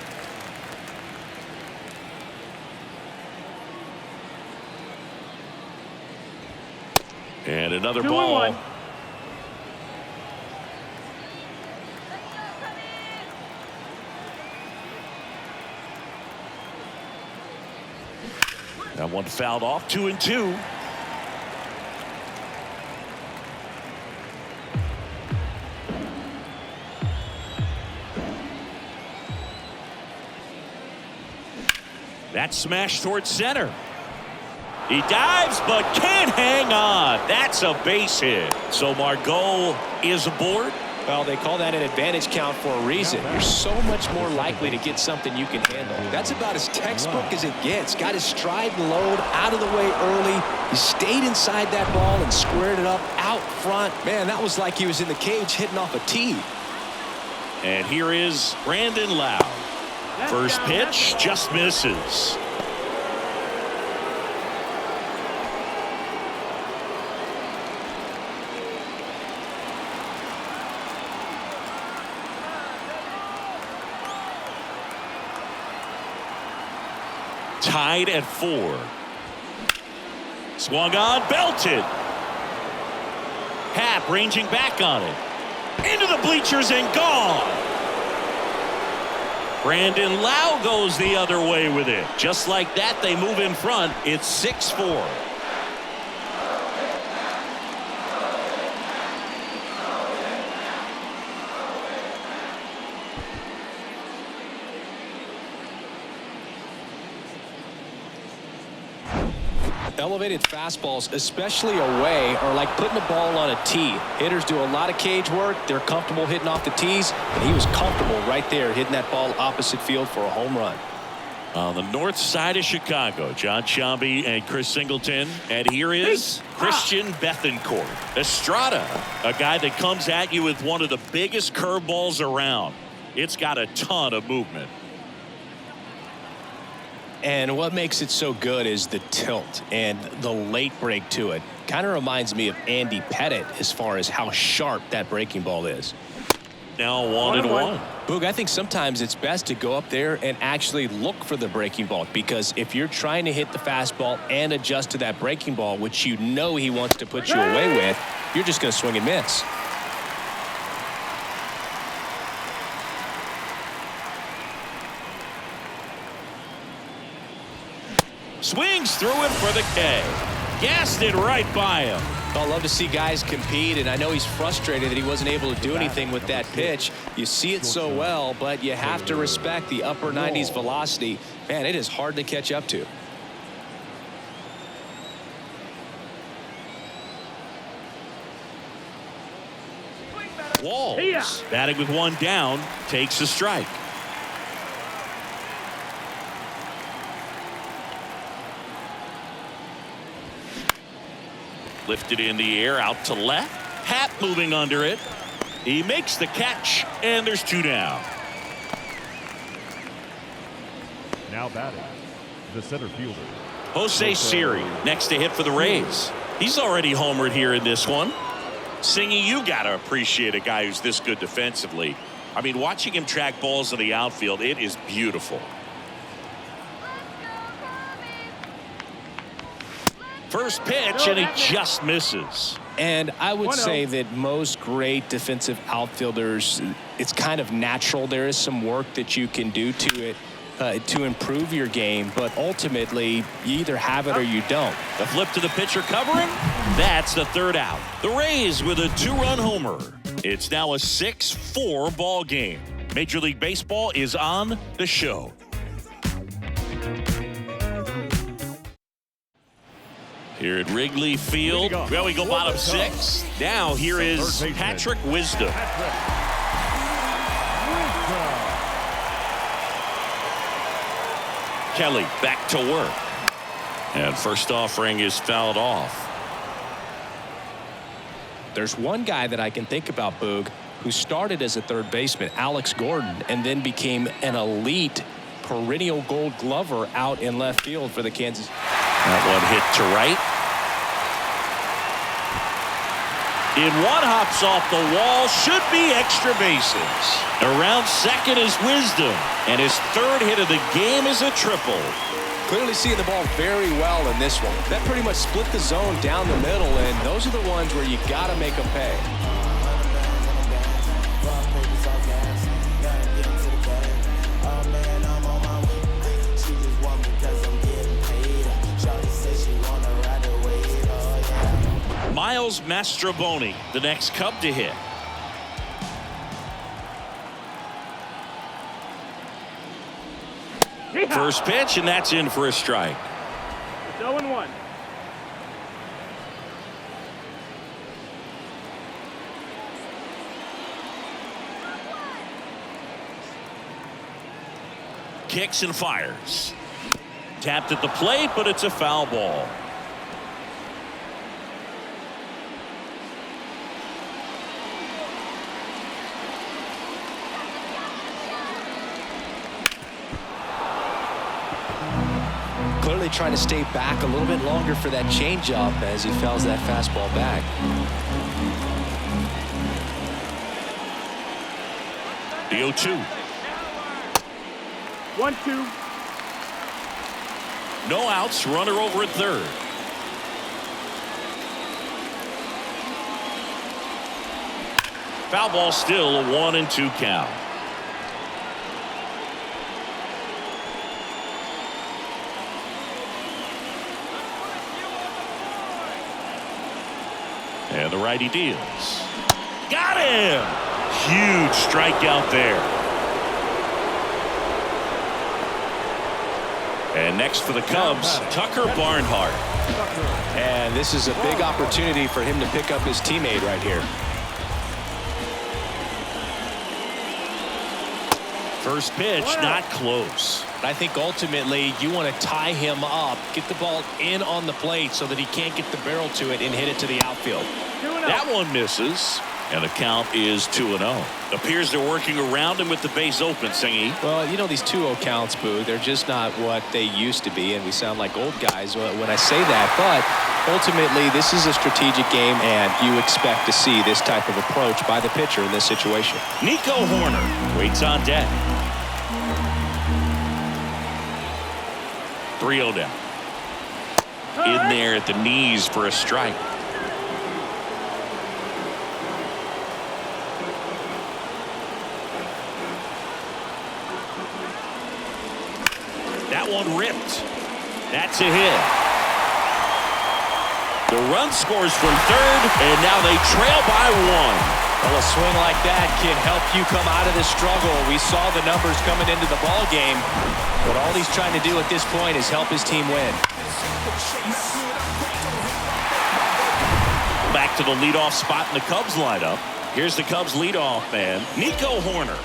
And another 2-1. ball. That one fouled off. 2-2. That smash towards center. He dives but can't hang on. That's a base hit. So Margot is aboard. Well, they call that an advantage count for a reason. You're so much more likely to get something you can handle. That's about as textbook as it gets. Got his stride and load out of the way early. He stayed inside that ball and squared it up out front. Man, that was like he was in the cage hitting off a tee. And here is Brandon Lau. First pitch just misses. Tied at 4. Swung on, belted. Happ ranging back on it. Into the bleachers and gone. Brandon Lau goes the other way with it. Just like that, they move in front. It's 6-4. Elevated fastballs, especially away, are like putting the ball on a tee. Hitters do a lot of cage work. They're comfortable hitting off the tees, and he was comfortable right there hitting that ball opposite field for a home run. On the north side of Chicago, John Sciambi and Chris Singleton. And here is Christian Bethancourt. Estrada, a guy that comes at you with one of the biggest curveballs around. It's got a ton of movement. And what makes it so good is the tilt and the late break to it. Kind of reminds me of Andy Pettit as far as how sharp that breaking ball is. Now 1-1. Boog, I think sometimes it's best to go up there and actually look for the breaking ball, because if you're trying to hit the fastball and adjust to that breaking ball, which you know he wants to put you away with, you're just going to swing and miss. Swings through it for the K. Gassed it right by him. I love to see guys compete, and I know he's frustrated that he wasn't able to do anything with that pitch. You see it so well, but you have to respect the upper 90s velocity. Man, it is hard to catch up to. Walls, batting with one down, takes a strike. Lifted in the air out to left. Happ moving under it. He makes the catch, and there's 2 down. Now batting, the center fielder, Jose Siri next to hit for the Rays. He's already homered here in this one. Singy, you got to appreciate a guy who's this good defensively. I mean, watching him track balls in the outfield, it is beautiful. First pitch, and he just misses. And I would say that most great defensive outfielders, it's kind of natural. There is some work that you can do to it. to improve your game, but ultimately you either have it or you don't. The flip to the pitcher covering. That's the third out. The Rays with a 2-run homer. It's now a 6-4 ball game. Major League Baseball is on the show. Here at Wrigley Field, well, we go bottom 6. Now here is Patrick Wisdom. Kelly back to work. And first offering is fouled off. There's one guy that I can think about, Boog, who started as a third baseman, Alex Gordon, and then became an elite perennial gold glover out in left field for the Kansas. That one hit to right. In one, hops off the wall, should be extra bases. Around second is Wisdom, and his third hit of the game is a triple. Clearly seeing the ball very well in this one. That pretty much split the zone down the middle, and those are the ones where you got to make them pay. Miles Mastroboni, the next Cub to hit. First pitch, and that's in for a strike. It's 0-1. Kicks and fires. Tapped at the plate, but it's a foul ball. Clearly trying to stay back a little bit longer for that changeup as he fouls that fastball back. The 0-2. 1-2. No outs, runner over at third. Foul ball, still a 1-2 count. And the righty deals. Got him! Huge strikeout there. And next for the Cubs, Tucker Barnhart. And this is a big opportunity for him to pick up his teammate right here. First pitch, not close. I think ultimately you want to tie him up, get the ball in on the plate so that he can't get the barrel to it and hit it to the outfield. That one misses, and the count is 2-0. Appears they're working around him with the base open, Singy. Well, you know, these 2-0 counts, Boo, they're just not what they used to be, and we sound like old guys when I say that. But ultimately, this is a strategic game, and you expect to see this type of approach by the pitcher in this situation. Nico Horner waits on deck. 3-0 down. In there at the knees for a strike. That one ripped. That's a hit. The run scores from third, and now they trail by 1. Well, a swing like that can help you come out of the struggle. We saw the numbers coming into the ball game, but all he's trying to do at this point is help his team win. Back to the leadoff spot in the Cubs lineup. Here's the Cubs leadoff man, Nico Horner.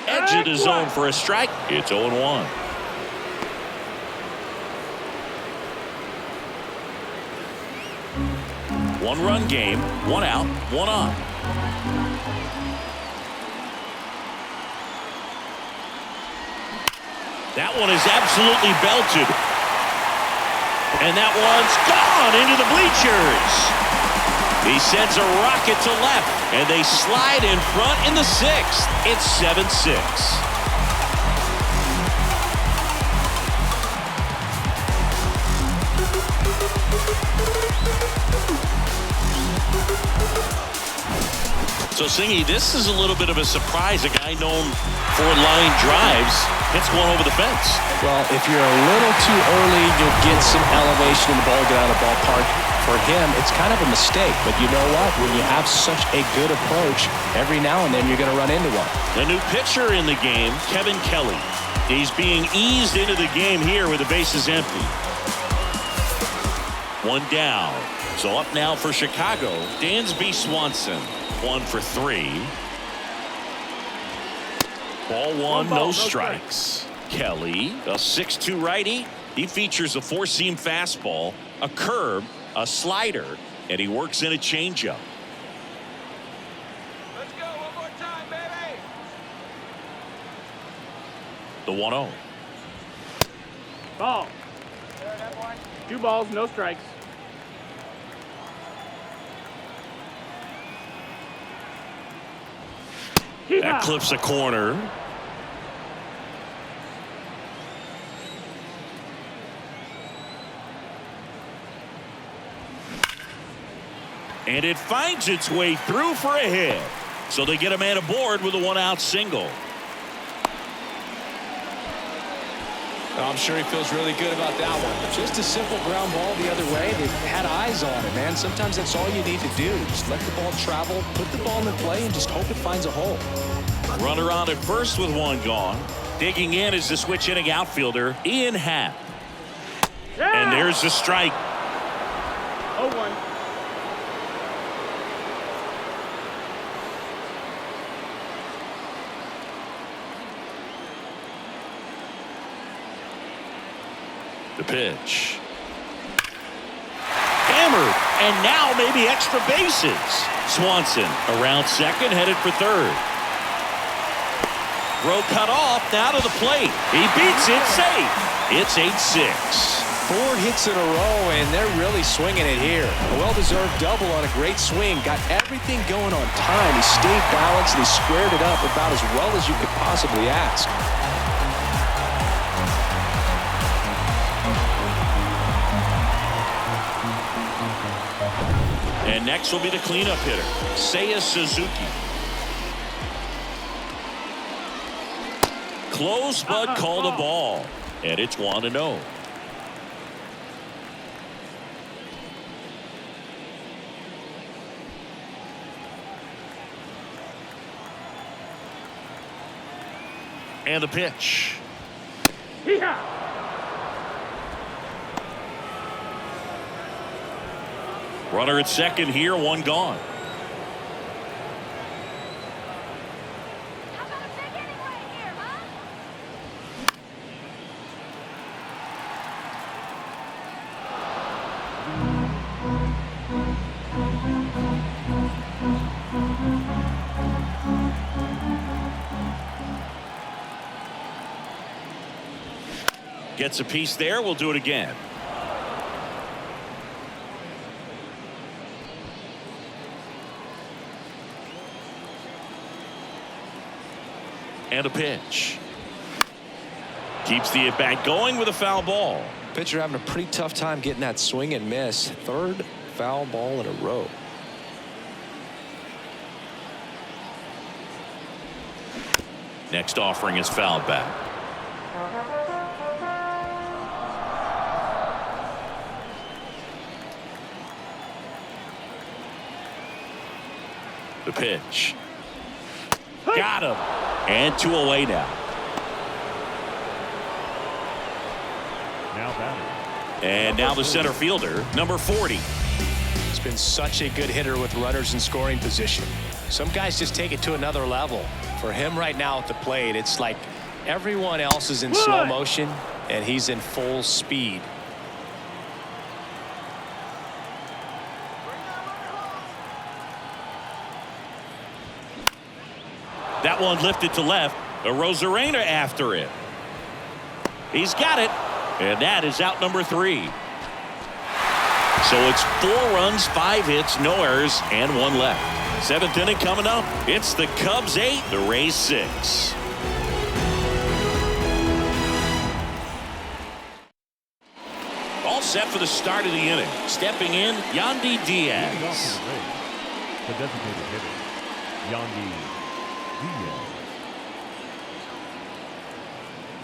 Edge of the zone for a strike. It's 0-1. One-run game, 1 out, 1 on. That one is absolutely belted. And that one's gone into the bleachers. He sends a rocket to left, and they slide in front in the 6th. It's 7-6. So, Singy, this is a little bit of a surprise. A guy known for line drives hits one over the fence. Well, if you're a little too early, you'll get some elevation in the ball, get out of the ballpark. For him, it's kind of a mistake. But you know what? When you have such a good approach, every now and then you're going to run into one. The new pitcher in the game, Kevin Kelly. He's being eased into the game here with the bases empty. One down. So up now for Chicago, Dansby Swanson. 1 for 3. Ball one, no strikes. Kelly, a 6'2" righty. He features a four-seam fastball, a curve, a slider, and he works in a changeup. Let's go one more time, baby. The 1-0. Ball. 2 balls, no strikes. That clips a corner. And it finds its way through for a hit. So they get a man aboard with a 1-out single. I'm sure he feels really good about that one. Just a simple ground ball the other way. They've had eyes on it, man. Sometimes that's all you need to do. Just let the ball travel, put the ball in play, and just hope it finds a hole. Runner on at first with one gone. Digging in is the switch hitting outfielder, Ian Happ. Yeah! And there's the strike. 0-1. The pitch. Hammered, and now maybe extra bases. Swanson around second, headed for third. Throw cut off, now to the plate. He beats it, safe. It's 8-6. 4 hits in a row, and they're really swinging it here. A well-deserved double on a great swing. Got everything going on time. He stayed balanced, and he squared it up about as well as you could possibly ask. And next will be the cleanup hitter, Seiya Suzuki. Close, but called a ball. And it's 1-0. And the pitch. Hee-haw! Runner at second here, one gone. How about a big inning right here, huh? Gets a piece there. We'll do it again. And a pitch. Keeps the at-bat going with a foul ball. Pitcher having a pretty tough time getting that swing and miss. 3rd foul ball in a row. Next offering is fouled back. The pitch. Got him. And 2 away now. Now batting. And now the center fielder, number 40. He's been such a good hitter with runners in scoring position. Some guys just take it to another level. For him right now at the plate, it's like everyone else is in slow motion and he's in full speed. That one lifted to left. Rosarena after it. He's got it. And that is out number 3. So it's 4 runs, 5 hits, no errors, and 1 left. 7th inning coming up. It's the Cubs 8, the Rays 6. All set for the start of the inning. Stepping in, Yandy Leading off Diaz. for the Rays, the designated hitter,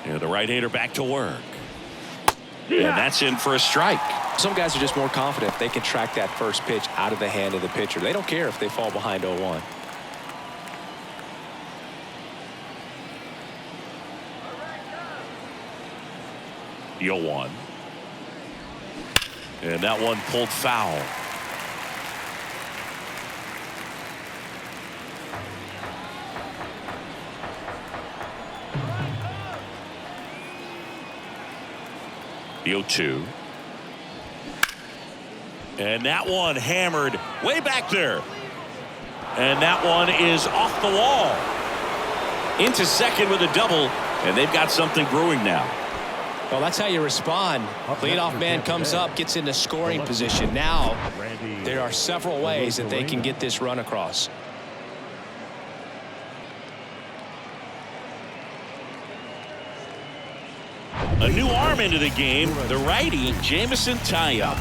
And the right-hander back to work. And that's in for a strike. Some guys are just more confident if they can track that first pitch out of the hand of the pitcher. They don't care if they fall behind 0-1. The 0-1. And that one pulled foul. The 0-2. And that one hammered way back there. And that one is off the wall. Into second with a double. And they've got something brewing now. Well, that's how you respond. Leadoff man comes up, gets into scoring position. Now, there are several ways that they can get this run across. A new arm into the game, the righty, Jamison Taya.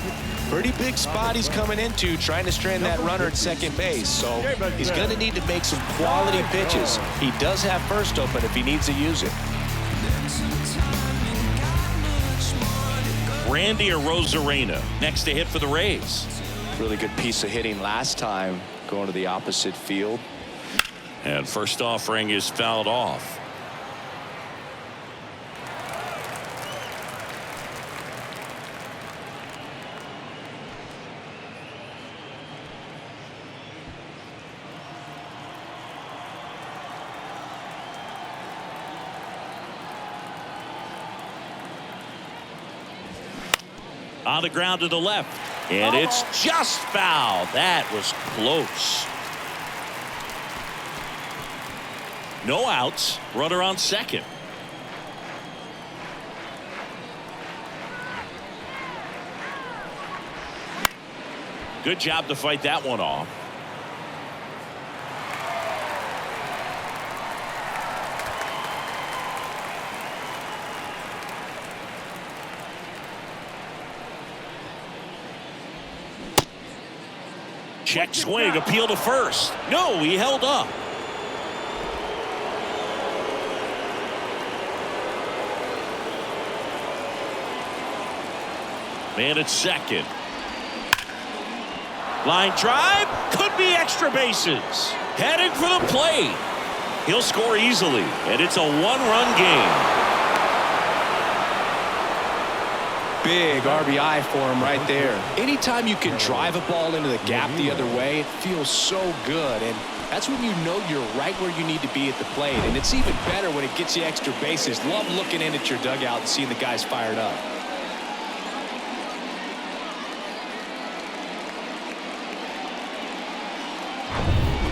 Pretty big spot he's coming into, trying to strand that runner at second base. So he's going to need to make some quality pitches. He does have first open if he needs to use it. Randy Arozarena next to hit for the Rays. Really good piece of hitting last time, going to the opposite field. And first offering is fouled off. On the ground to the left, and it's just foul. That was close. No outs, runner on second. Good job to fight that one off. Check swing, appeal to first. No, he held up. Man at second. Line drive, could be extra bases. Headed for the plate. He'll score easily, and it's a one-run game. Big RBI for him right there. Anytime you can drive a ball into the gap the other way, it feels so good. And that's when you know you're right where you need to be at the plate. And it's even better when it gets you extra bases. Love looking in at your dugout and seeing the guys fired up.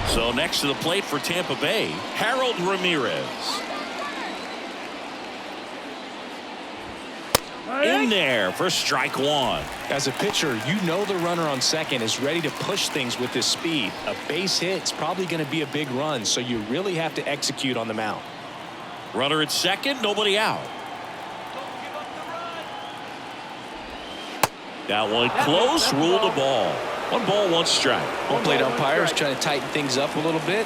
So next to the plate for Tampa Bay, Harold Ramirez. In there for strike one. As a pitcher, you know the runner on second is ready to push things with his speed. A base hit's probably going to be a big run, so you really have to execute on the mound. Runner at second, nobody out. That one close, ruled a ball. 1 ball, 1 strike. Home plate umpires trying to tighten things up a little bit.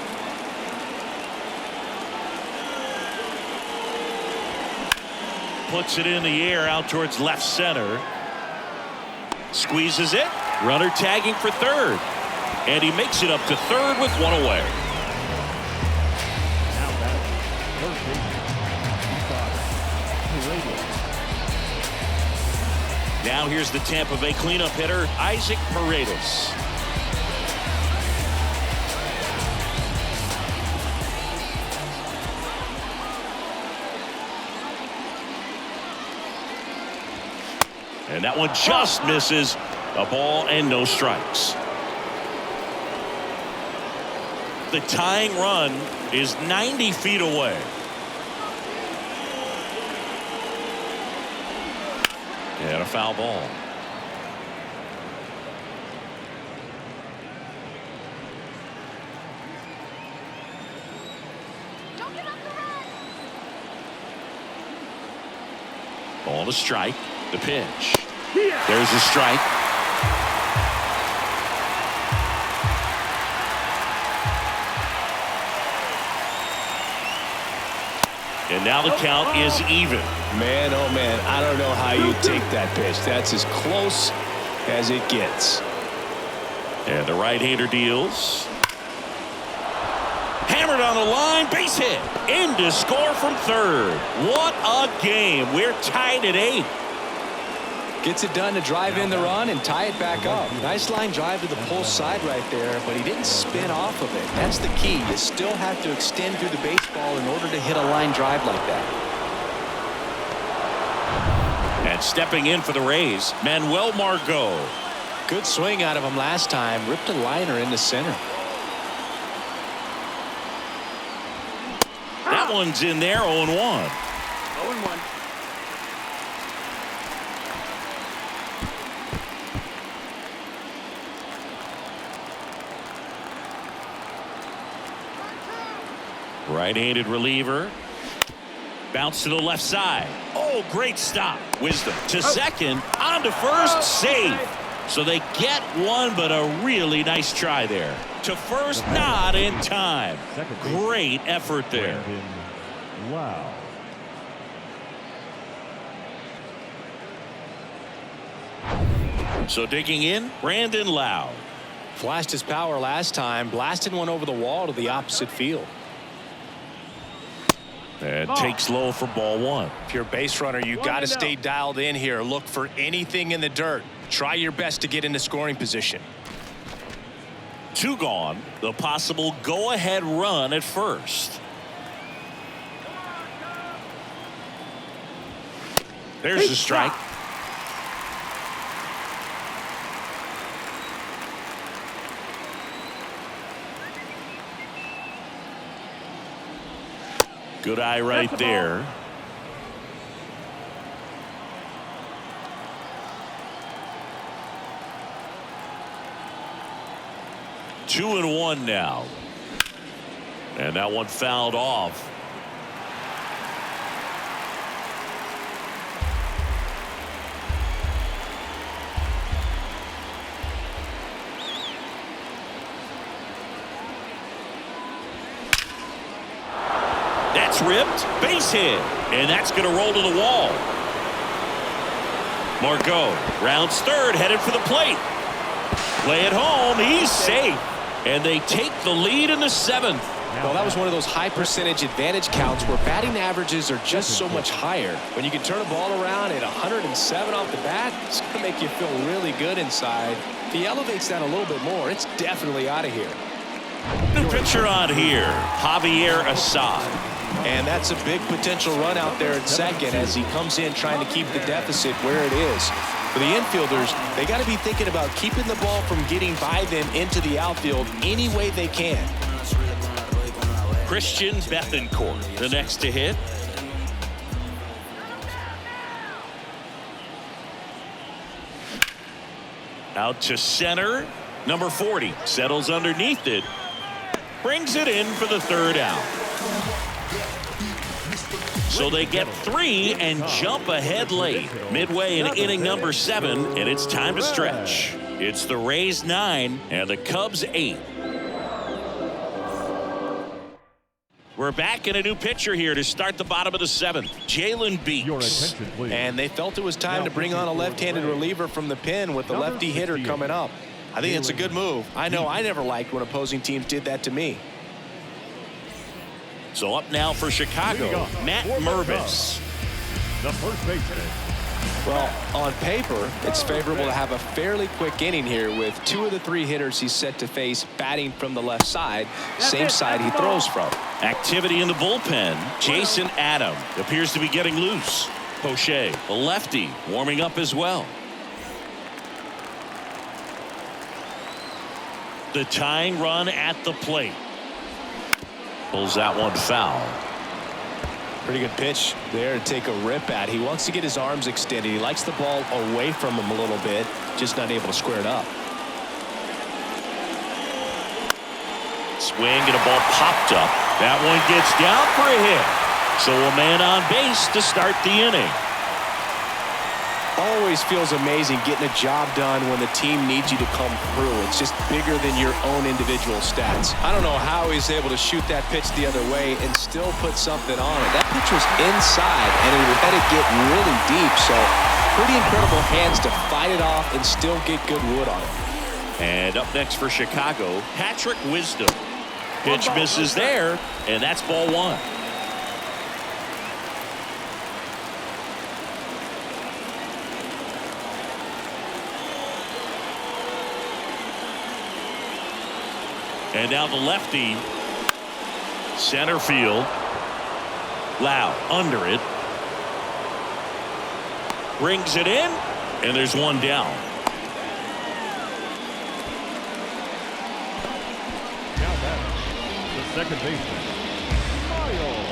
Puts it in the air out towards left center. Squeezes it. Runner tagging for third. And he makes it up to third with 1 away. Now here's the Tampa Bay cleanup hitter, Isaac Paredes. And that one just misses. A ball and no strikes. The tying run is 90 feet away. And a foul ball. Don't give up the run. Ball to strike. The pitch. There's a strike. And now the count is even. Man, oh man, I don't know how you take that pitch. That's as close as it gets. And the right-hander deals. Hammered on the line, base hit. In to score from third. What a game. We're tied at 8. Gets it done to drive in the run and tie it back up. Nice line drive to the pull side right there, but he didn't spin off of it. That's the key. You still have to extend through the baseball in order to hit a line drive like that. And stepping in for the Rays, Manuel Margot. Good swing out of him last time. Ripped a liner into center. That one's in there, 0-1. 0-1. Right-handed reliever. Bounce to the left side. Oh, great stop. Wisdom to second. On to first. Save. So they get one, but a really nice try there. To first, not in time. Great effort there. Wow. So digging in, Brandon Lowe. Flashed his power last time, blasted one over the wall to the opposite field. And takes low for ball 1. If you're a base runner, you got to stay dialed in here. Look for anything in the dirt. Try your best to get into scoring position. 2 gone. The possible go-ahead run at first. There's the strike. Good eye right there. Two and 1 now. And that one fouled off. That's ripped. Base hit. And that's going to roll to the wall. Margot rounds third, headed for the plate. Play it home. He's safe. And they take the lead in the 7th. Well, that was one of those high percentage advantage counts where batting averages are just so much higher. When you can turn a ball around at 107 off the bat, it's going to make you feel really good inside. If he elevates that a little bit more, it's definitely out of here. New pitcher on here, Javier Assad. And that's a big potential run out there at second as he comes in trying to keep the deficit where it is. For the infielders, they got to be thinking about keeping the ball from getting by them into the outfield any way they can. Christian Bethancourt, the next to hit. Out to center. Number 40 settles underneath it. Brings it in for the 3rd out. So they get 3 and jump ahead late. Midway in inning number 7, and it's time to stretch. It's the Rays 9 and the Cubs 8. We're back in a new pitcher here to start the bottom of the 7th. Jalen Beeks. And they felt it was time to bring on a left-handed reliever from the pen with the lefty hitter coming up. I think it's a good move. I know I never liked when opposing teams did that to me. So up now for Chicago, Matt Mervis. The first baseman. Well, on paper, it's favorable to have a fairly quick inning here with 2 of the 3 hitters he's set to face batting from the left side, same side he throws from. Activity in the bullpen. Jason Adam appears to be getting loose. Poche, the lefty, warming up as well. The tying run at the plate. Pulls that one foul. Pretty good pitch there to take a rip at. He wants to get his arms extended. He likes the ball away from him a little bit, just not able to square it up. Swing and a ball popped up. That one gets down for a hit. So a man on base to start the inning. always feels amazing getting a job done when the team needs you to come through. It's just bigger than your own individual stats. I don't know how he's able to shoot that pitch the other way and still put something on it. That pitch was inside, and he let it get really deep. So pretty incredible hands to fight it off and still get good wood on it. And up next for Chicago, Patrick Wisdom. Pitch misses there, and that's ball one. And now the lefty, center field, Lau under it, brings it in, and there's one down. Now batting, the second baseman, Miles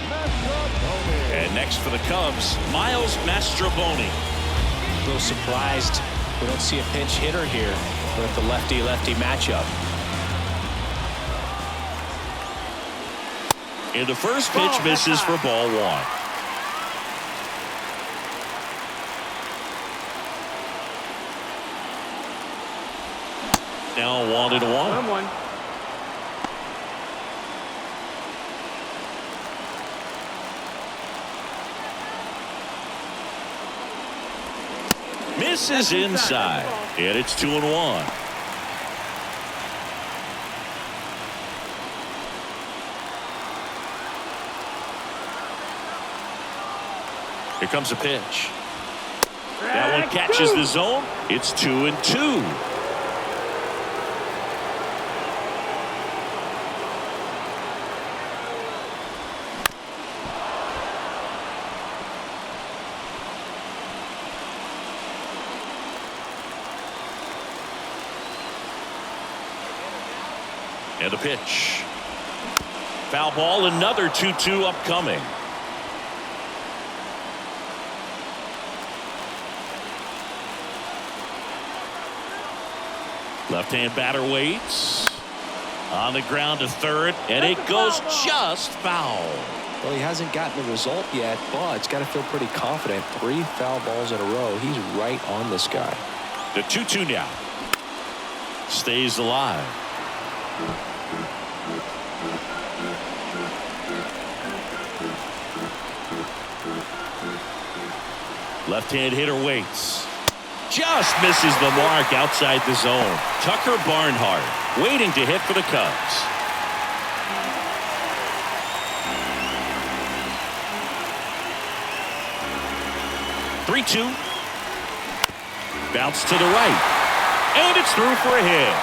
Mastrobuoni. And next for the Cubs, Miles Mastrobuoni. A little surprised we don't see a pinch hitter here with the lefty-lefty matchup. And the first pitch misses for ball one. Now 1-1. 1-1. Misses inside, and it's 2-1. Here comes a pitch. That one catches the zone. It's 2-2. And a pitch. Foul ball, another 2-2 upcoming. Left-hand batter waits. On the ground to third, and it goes just foul. Well, he hasn't gotten the result yet, but he's got to feel pretty confident. 3 foul balls in a row. He's right on this guy. The 2-2 now. Stays alive. Left-hand hitter waits. Just misses the mark outside the zone. Tucker Barnhart waiting to hit for the Cubs. (3-2). Bounce to the right. And it's through for a hit.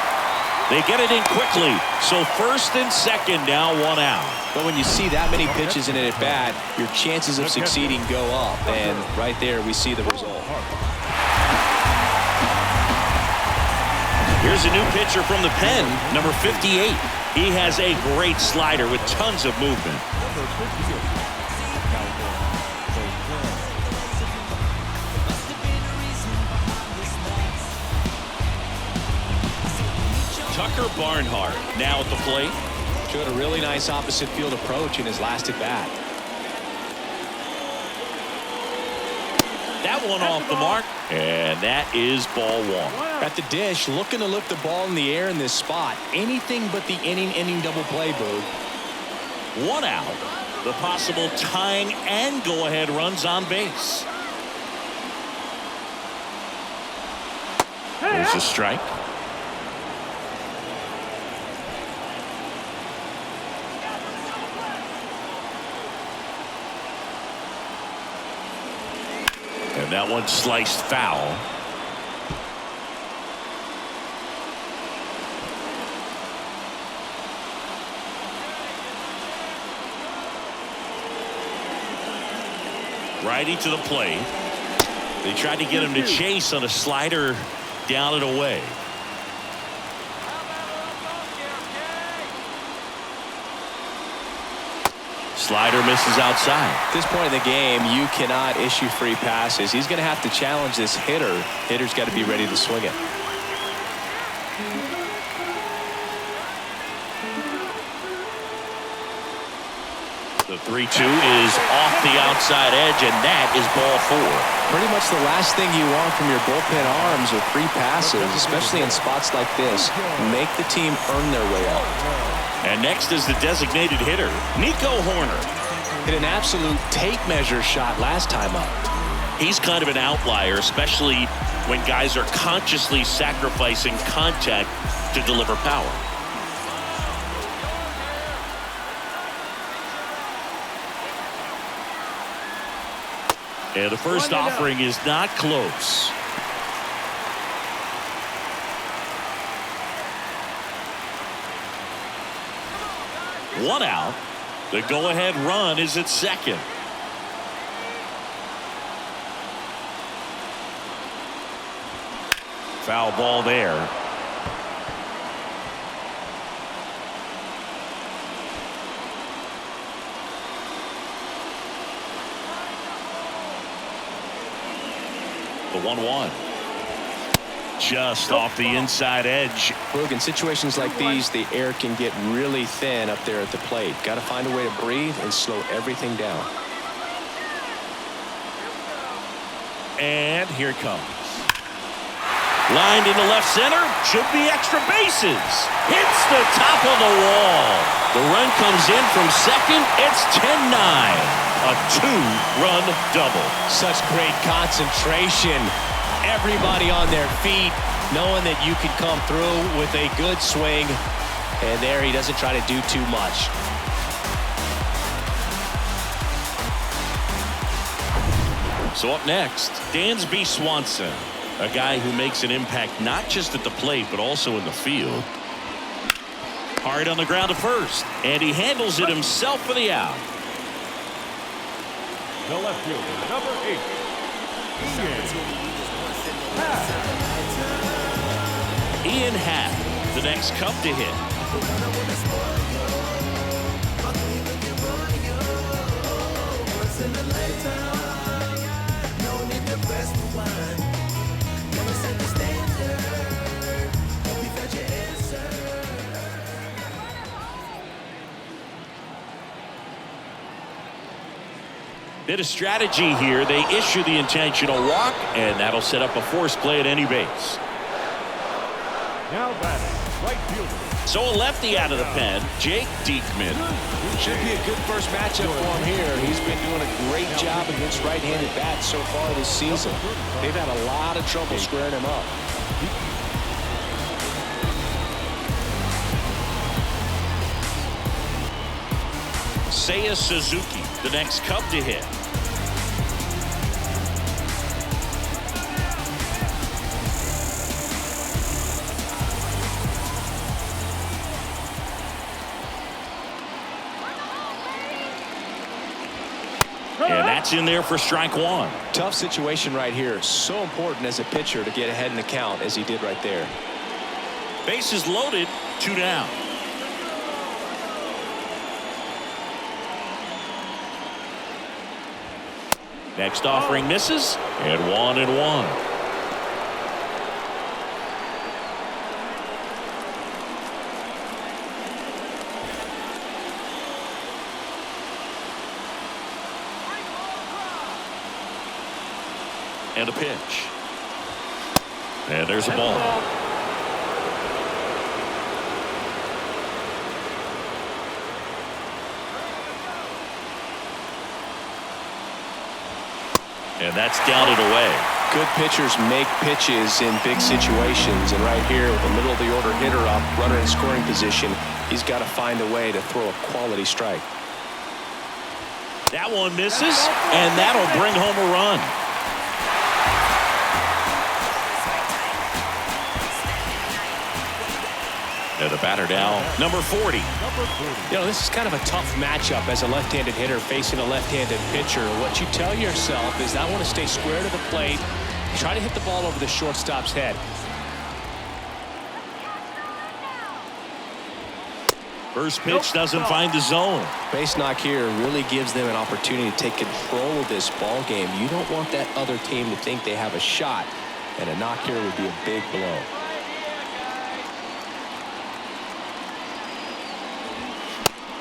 They get it in quickly. So first and second now, 1 out. But when you see that many pitches in an at-bat, your chances of succeeding go up. And right there, we see the result. Here's a new pitcher from the pen, number 58. He has a great slider with tons of movement. Number 58, Tucker Barnhart now at the plate. Showed a really nice opposite field approach in his last at-bat. That one off the mark, and that is ball one. At the dish, looking to lift the ball in the air in this spot. Anything but the inning double play, Boo. 1 out. The possible tying and go-ahead runs on base. There's a strike. And that one sliced foul. Righty to the plate. They tried to get him to chase on a slider down and away. Slider misses outside. At this point in the game, you cannot issue free passes. He's going to have to challenge this hitter. Hitter's got to be ready to swing it. The The 3-2 is off the outside edge, and that is ball 4. Pretty much the last thing you want from your bullpen arms are free passes, especially in spots like this. Make the team earn their way up. And next is the designated hitter, Nico Horner. Hit an absolute tape measure shot last time up. He's kind of an outlier, especially when guys are consciously sacrificing contact to deliver power. And the first offering is not close. One out. The go-ahead run is at second. Foul ball there. The 1-1. Just off the inside edge. Look, in situations like these, the air can get really thin up there at the plate. Got to find a way to breathe and slow everything down. And here it comes. Lined into left center. Should be extra bases. Hits the top of the wall. The run comes in from second. It's 10-9. A 2-run double. Such great concentration. Everybody on their feet, knowing that you can come through with a good swing. And there he doesn't try to do too much. So up next, Dansby Swanson, a guy who makes an impact not just at the plate but also in the field. Hard on the ground to first, and he handles it himself for the out. The left fielder, number 8, Ian Happ, the next Cub to hit. Bit of strategy here. They issue the intentional walk, and that'll set up a force play at any base. now batting, right fielder. So a lefty out of the pen, Jake Diekman. Should be a good first matchup for him here. He's been doing a great job against right-handed bats so far this season. They've had a lot of trouble squaring him up. Seiya Suzuki, the next Cub to hit. And that's in there for strike one. Tough situation right here. So important as a pitcher to get ahead in the count as he did right there. Bases loaded, 2 down. Next offering misses, and 1-1. And a pitch. And there's a ball. And that's down and away. Good pitchers make pitches in big situations, and right here with the middle of the order hitter up, runner in scoring position, he's got to find a way to throw a quality strike. That one misses, and that'll bring home a run. And the batter now, number 40. You know, this is kind of a tough matchup as a left-handed hitter facing a left-handed pitcher. What you tell yourself is, I want to stay square to the plate, try to hit the ball over the shortstop's head. First pitch doesn't find the zone. Base knock here really gives them an opportunity to take control of this ball game. You don't want that other team to think they have a shot, and a knock here would be a big blow.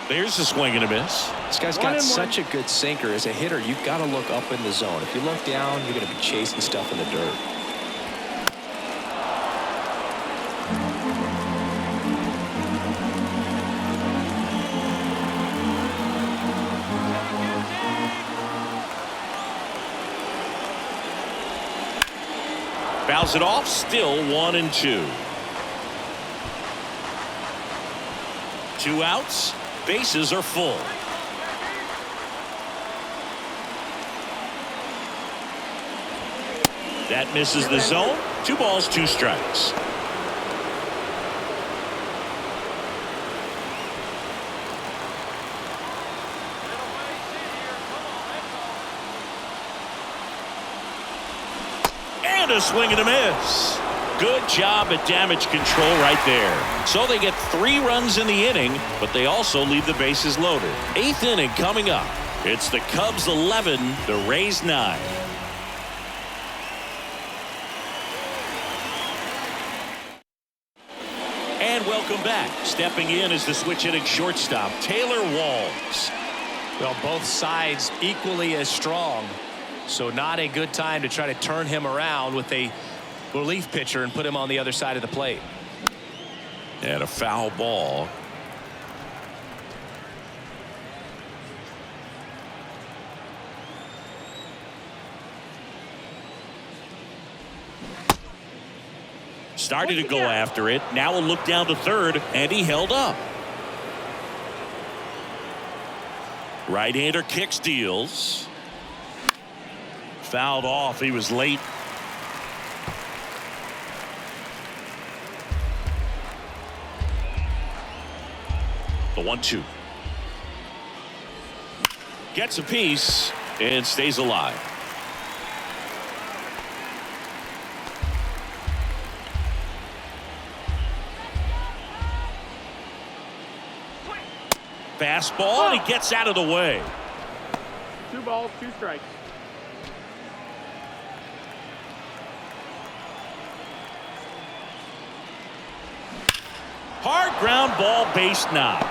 There's a swing and a miss. This guy's got such a good sinker. As a hitter, you've got to look up in the zone. If you look down, you're going to be chasing stuff in the dirt. Fouls it off. Still 1-2. 2 outs. Bases are full. That misses the zone. 2 balls, 2 strikes. And a swing and a miss. Good job at damage control right there. So they get 3 runs in the inning, but they also leave the bases loaded. 8th inning coming up. It's the Cubs 11, the Rays 9. And welcome back. Stepping in is the switch hitting shortstop, Taylor Walls. Well, both sides equally as strong. So not a good time to try to turn him around with a relief pitcher and put him on the other side of the plate. And a foul ball. Started to go after it. Now a look down to third, and he held up. Right-hander kicks, deals. Fouled off. He was late. The 1-2. Gets a piece and stays alive. Fastball, and he gets out of the way. 2 balls, 2 strikes. Hard ground ball, base knock.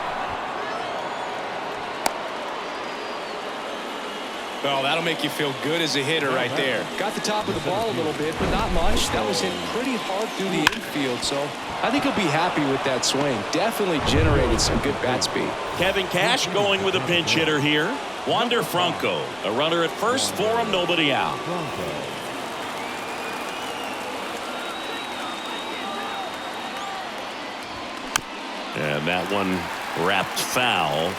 Well, that'll make you feel good as a hitter right there. Got the top of the ball a little bit, but not much. That was hit pretty hard through the infield, so I think he'll be happy with that swing. Definitely generated some good bat speed. Kevin Cash going with a pinch hitter here. Wander Franco, a runner at first for him, nobody out. And that one wrapped foul.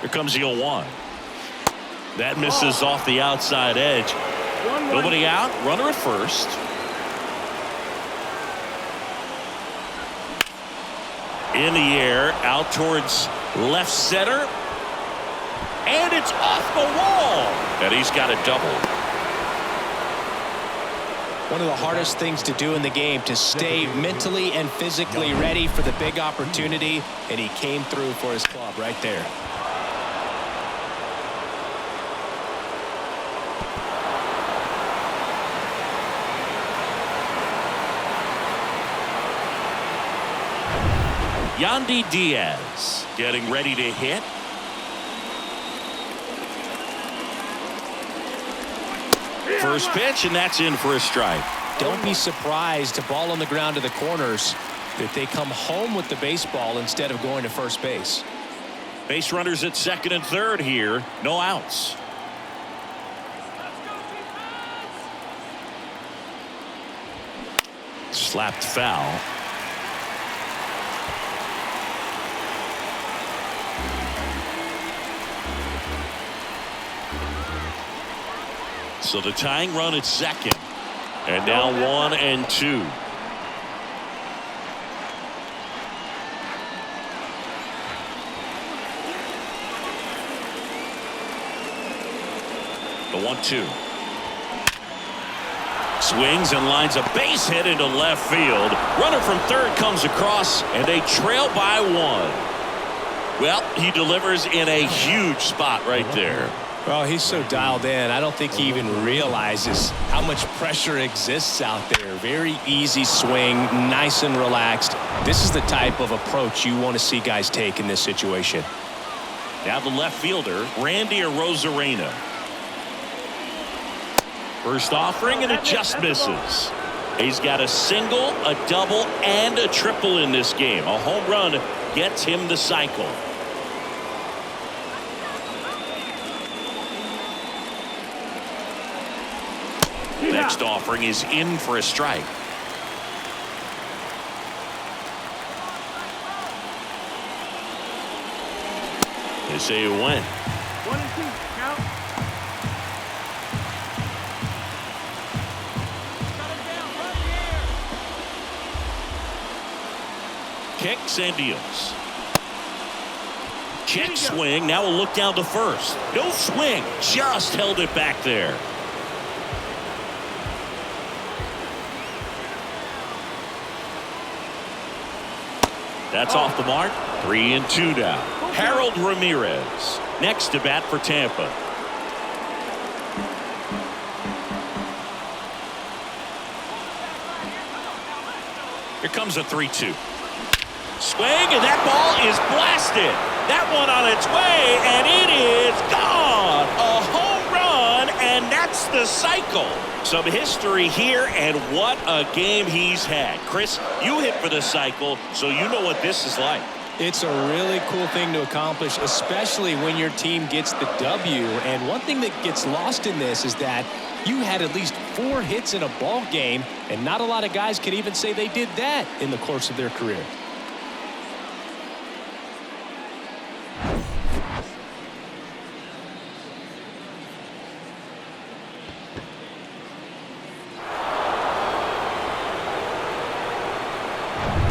Here comes the 0-1. That misses off the outside edge. Nobody out. Runner at first. In the air, out towards left center. And it's off the wall. And he's got a double. One of the hardest things to do in the game, to stay mentally and physically ready for the big opportunity. And he came through for his club right there. Yandy Diaz getting ready to hit. First pitch, and that's in for a strike. Don't be surprised to ball on the ground to the corners if they come home with the baseball instead of going to first base. Base runners at second and third here. No outs. Slapped foul. So the tying run at second. And now 1-2. The 1-2. Swings and lines a base hit into left field. Runner from third comes across, and they trail by 1. Well, he delivers in a huge spot right there. Well, he's so dialed in. I don't think he even realizes how much pressure exists out there. Very easy swing, nice and relaxed. This is the type of approach you want to see guys take in this situation. Now the left fielder, Randy Arozarena. First offering, and it just misses. He's got a single, a double, and a triple in this game. A home run gets him the cycle. Next offering is in for a strike. They say it went. 1 and 2. Count. Kicks and deals. Check swing. Now a look down to first. No swing. Just held it back there. That's off the mark. 3-2 now. Harold Ramirez next to bat for Tampa. Here comes a 3-2. Swing, and that ball is blasted. That one on its way, and it is gone. A home run, and that's the cycle. Some history here, and what a game he's had. Chris, you hit for the cycle, so you know what this is like. It's a really cool thing to accomplish, especially when your team gets the W. And one thing that gets lost in this is that you had at least 4 hits in a ball game, and not a lot of guys can even say they did that in the course of their career.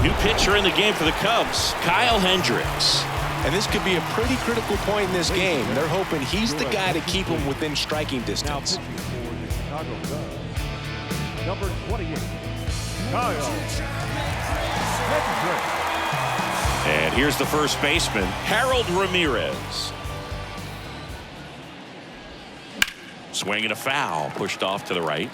New pitcher in the game for the Cubs, Kyle Hendricks. And this could be a pretty critical point in this game. They're hoping he's the guy to keep them within striking distance. Now pitching for the Chicago Cubs, number 28, Kyle Hendricks. And here's the first baseman, Harold Ramirez. Swing and a foul, pushed off to the right.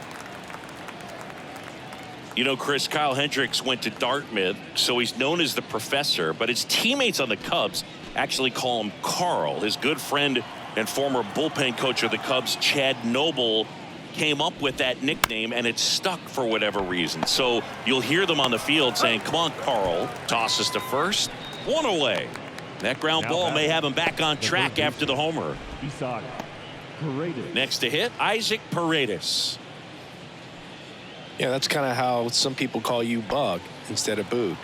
You know, Chris, Kyle Hendricks went to Dartmouth, so he's known as the professor, but his teammates on the Cubs actually call him Carl. His good friend and former bullpen coach of the Cubs, Chad Noble, came up with that nickname, and it stuck for whatever reason. So you'll hear them on the field saying, come on, Carl. Tosses to first. 1 away. That ground ball may have him back on track after the homer. Next to hit, Isaac Paredes. Yeah, that's kind of how some people call you Bug instead of Boog.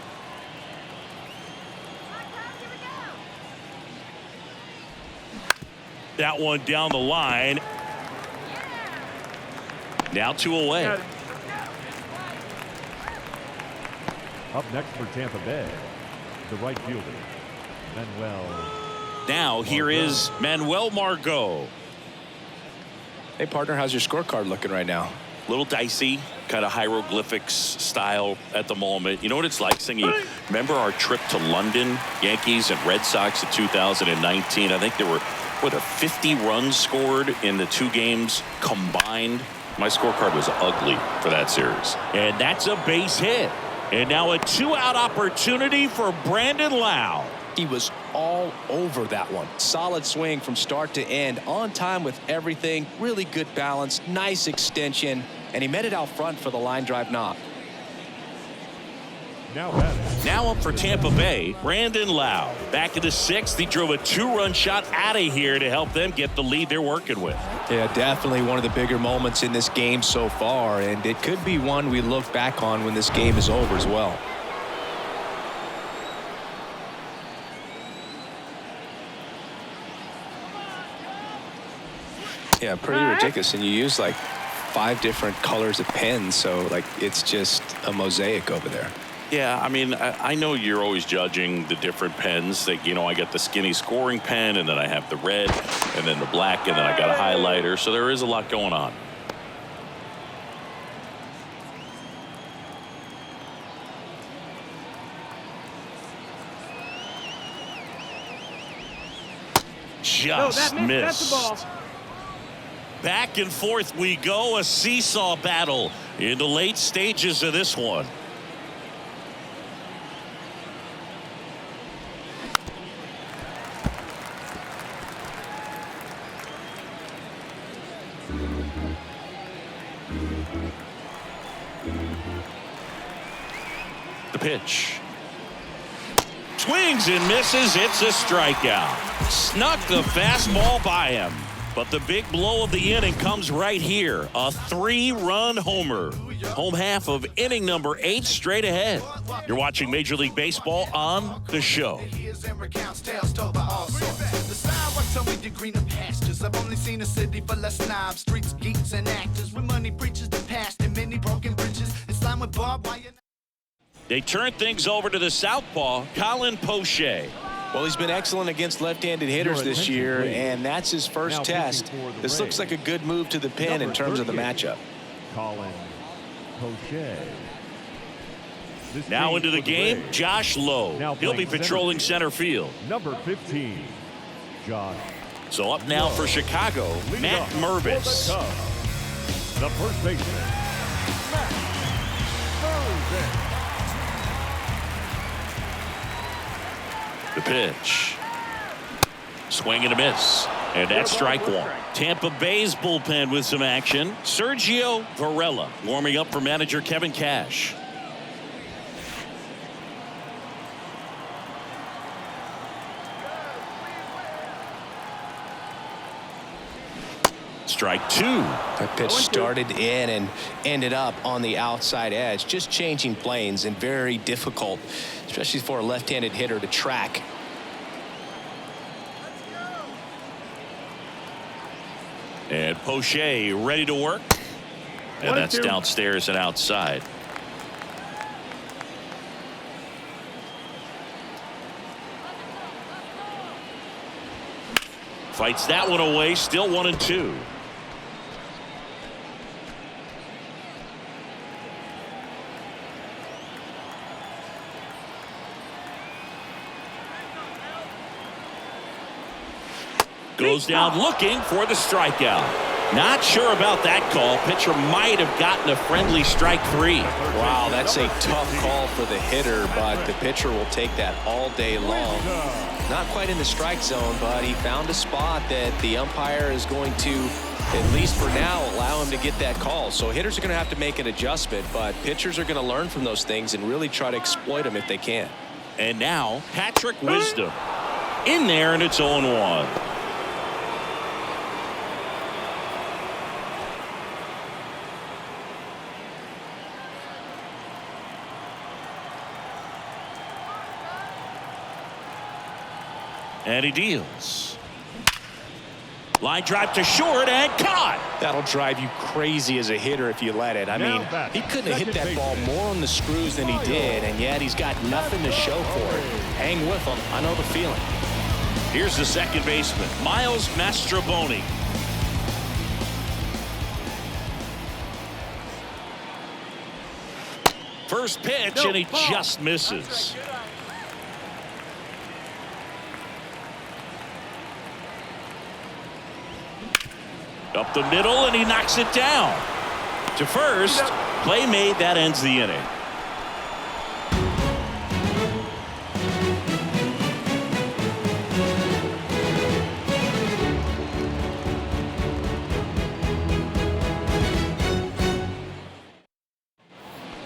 That one down the line. Now 2 away. Up next for Tampa Bay, the right fielder, Manuel. Now here is Manuel Margot. Hey, partner, how's your scorecard looking right now? Little dicey, kind of hieroglyphics style at the moment. You know what it's like, Singy? Remember our trip to London, Yankees and Red Sox in 2019? I think there were, 50 runs scored in the 2 games combined. My scorecard was ugly for that series. And that's a base hit. And now a 2-out opportunity for Brandon Lau. He was all over that one. Solid swing from start to end, on time with everything, really good balance, nice extension, and he met it out front for the line drive knock. Now up for Tampa Bay, Brandon Lau. Back in the 6th, he drove a 2-run shot out of here to help them get the lead they're working with. Yeah, definitely one of the bigger moments in this game so far, and it could be one we look back on when this game is over as well. Yeah, pretty ridiculous, and you use like 5 different colors of pens, so like it's just a mosaic over there. Yeah, I mean, I know you're always judging the different pens. That, you know, I got the skinny scoring pen, and then I have the red, and then the black, and then I got a highlighter. So there is a lot going on. Just missed. That's the ball. Back and forth we go, a seesaw battle in the late stages of this one. The pitch. Swings and misses. It's a strikeout. Snuck the fastball by him. But the big blow of the inning comes right here. A 3-run homer. Home half of inning number 8 straight ahead. You're watching Major League Baseball on The Show. I've only seen a city full of snobs, streets, geeks, and actors with money preachers the past and many broken bridges. It's line with barbed wire. They turn things over to the southpaw, Colin Poche. Well, he's been excellent against left-handed hitters this year, and that's his first test. This looks like a good move to the pin in terms of the matchup. Colin Poche. Now into the game, Josh Lowe. He'll be patrolling center field. Number 15, Josh. So up now for Chicago, Matt Mervis. The first baseman, Matt Mervis. The pitch. Swing and a miss. And that's strike one. Tampa Bay's bullpen with some action. Sergio Varela warming up for manager Kevin Cash. Strike two. That pitch started in and ended up on the outside edge, just changing planes, and very difficult, especially for a left-handed hitter to track. And Poche ready to work. And that's downstairs and outside. Fights that one away, still 1-2. Goes down looking for the strikeout. Not sure about that call. Pitcher might have gotten a friendly strike 3. Wow, that's a tough call for the hitter, but the pitcher will take that all day long. Not quite in the strike zone, but he found a spot that the umpire is going to, at least for now, allow him to get that call. So hitters are going to have to make an adjustment, but pitchers are going to learn from those things and really try to exploit them if they can. And now Patrick Wisdom in there, and it's 0-1. And he deals. Line drive to short and caught. That'll drive you crazy as a hitter if you let it. I mean, he couldn't have hit that ball more on the screws than he did, and yet he's got nothing to show for it. Hang with him. I know the feeling. Here's the second baseman, Miles Mastrobuoni. First pitch, and he just misses. Up the middle, and he knocks it down. To first, play made, that ends the inning.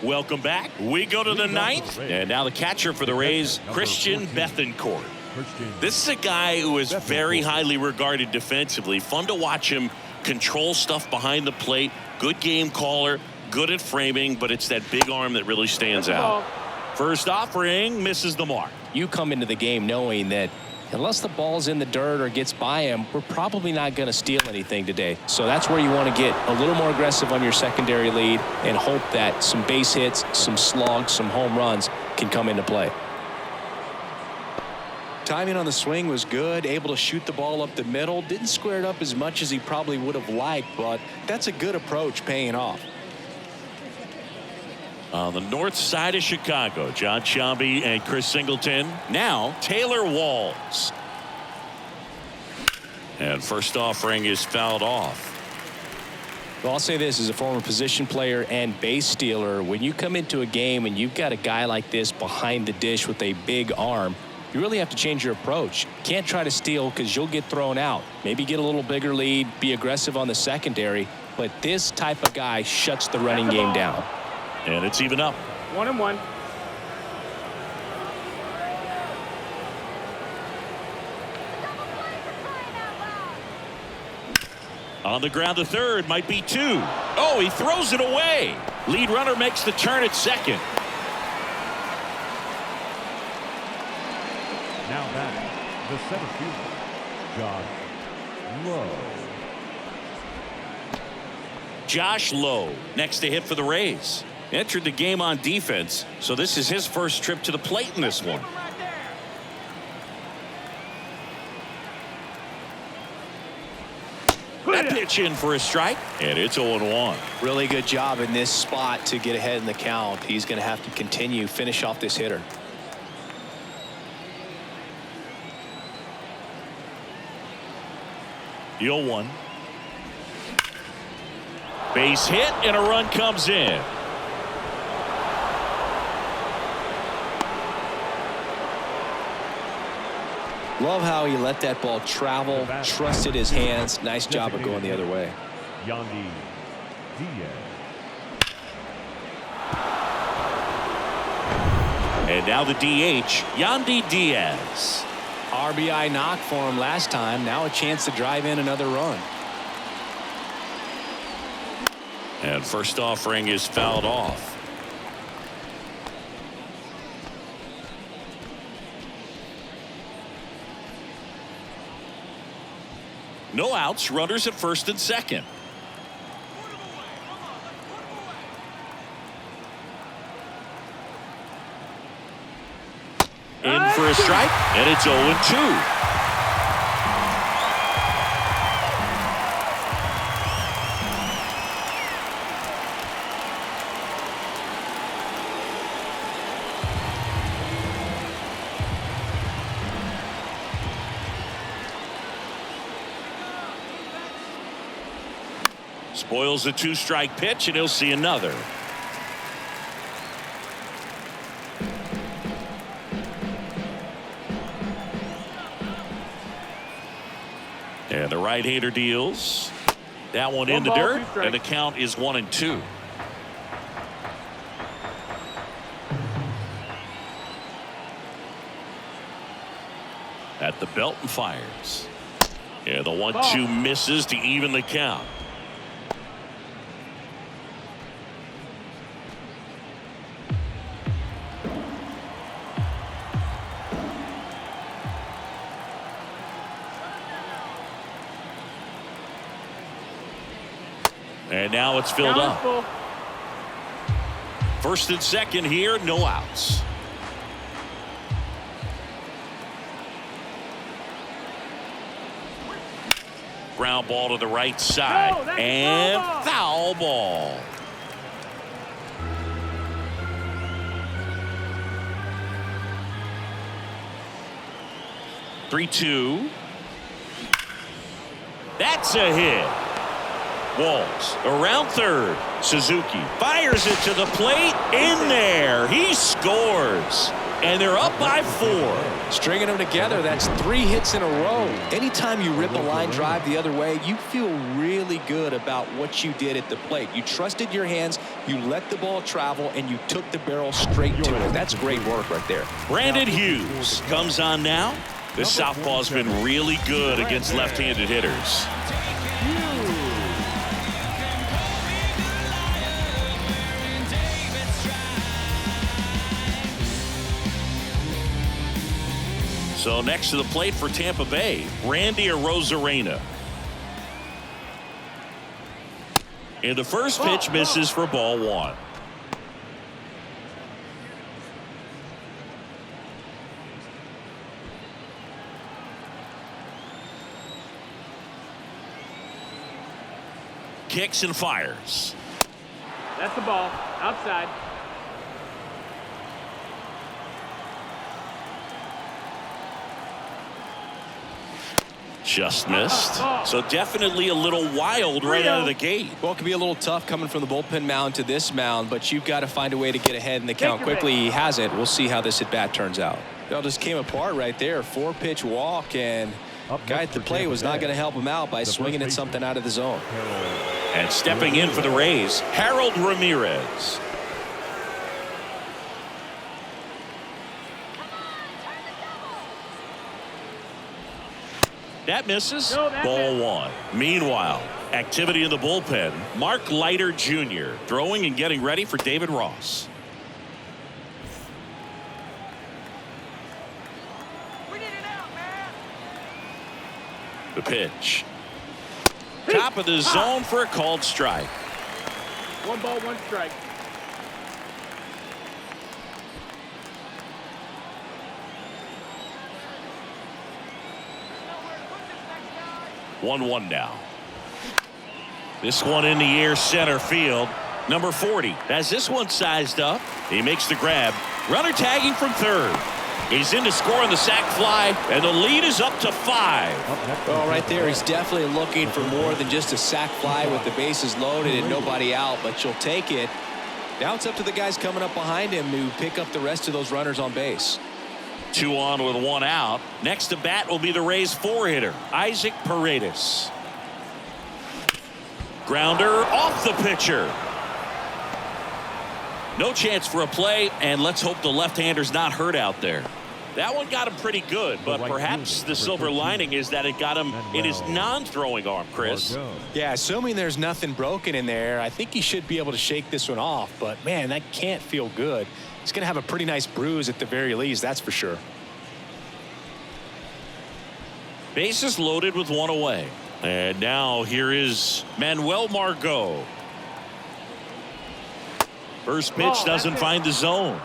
Welcome back. We go to the ninth, and now the catcher for the Rays, Christian Bethancourt. This is a guy who is very highly regarded defensively. Fun to watch him control stuff behind the plate. Good game caller, good at framing, but it's that big arm that really stands out. First offering misses the mark. You come into the game knowing that unless the ball's in the dirt or gets by him, we're probably not going to steal anything today. So that's where you want to get a little more aggressive on your secondary lead and hope that some base hits, some slugs, some home runs can come into play. Timing on the swing was good, able to shoot the ball up the middle. Didn't square it up as much as he probably would have liked, but that's a good approach paying off. On the north side of Chicago, John Sciambi and Chris Singleton. Now Taylor Walls. And first offering is fouled off. Well, I'll say this as a former position player and base stealer. When you come into a game and you've got a guy like this behind the dish with a big arm, you really have to change your approach. Can't try to steal because you'll get thrown out. Maybe get a little bigger lead, be aggressive on the secondary. But this type of guy shuts the running game down. And it's even up. 1-1. On the ground to third, might be 2. Oh, he throws it away. Lead runner makes the turn at second. Now back, the center fielder, Josh Lowe. Josh Lowe, next to hit for the Rays. Entered the game on defense, so this is his first trip to the plate in this one. That pitch in for a strike, and it's 0-1. Really good job in this spot to get ahead in the count. He's going to have to continue, finish off this hitter. The 0-1. Base hit, and a run comes in. Love how he let that ball travel, trusted his hands. Nice job of going the other way. Yandy Diaz. And now the DH, Yandy Diaz. RBI knock for him last time. Now a chance to drive in another run. And first offering is fouled off. No outs, runners at first and second. In for a strike, and it's 0-2. Spoils the 2-strike pitch, and he'll see another. And the right-hander deals. That one in the dirt, and the count is 1-2. At the belt and fires. And the 1-2 misses to even the count. And now it's filled up. First and second here, no outs. Ground ball to the right side. And foul ball. "3-2. That's a hit. Walls around third. Suzuki fires it to the plate. In there. He scores. And they're up by 4. Stringing them together, that's 3 hits in a row. Anytime you rip a line drive the other way, you feel really good about what you did at the plate. You trusted your hands, you let the ball travel, and you took the barrel straight to it. That's great work right there. Brandon Hughes comes on now. This southpaw's been really good against left-handed hitters. So next to the plate for Tampa Bay, Randy Arozarena. And the first pitch misses for ball 1. Kicks and fires. That's the ball. Outside. Just missed. So definitely a little wild right out of the gate. Well, it can be a little tough coming from the bullpen mound to this mound, but you've got to find a way to get ahead in the count quickly. He hasn't. We'll see how this at bat turns out. It all just came apart right there. 4-pitch walk, and guy at the plate was not going to help him out by swinging at something out of the zone. And stepping in for the Rays, Harold Ramirez. That misses. Ball one. Meanwhile, activity in the bullpen. Mark Leiter Jr. throwing and getting ready for David Ross. We need it out, man. The pitch. Top of the zone for a called strike. 1 ball, 1 strike. One now. This one in the air, center field. Number 40 has this one sized up. He makes the grab. Runner tagging from third. He's in to score on the sac fly, and the lead is up to 5. Well, right there, he's definitely looking for more than just a sac fly with the bases loaded and nobody out, but you'll take it. Now it's up to the guys coming up behind him to pick up the rest of those runners on base. 2 on with 1 out. Next to bat will be the Rays 4-hitter, Isaac Paredes. Grounder off the pitcher. No chance for a play, and let's hope the left-hander's not hurt out there. That one got him pretty good, but perhaps the silver lining is that it got him in his non-throwing arm, Chris. Yeah, assuming there's nothing broken in there, I think he should be able to shake this one off, but man, that can't feel good. He's going to have a pretty nice bruise at the very least, that's for sure. Bases loaded with 1 away. And now here is Manuel Margot. First pitch doesn't find the zone.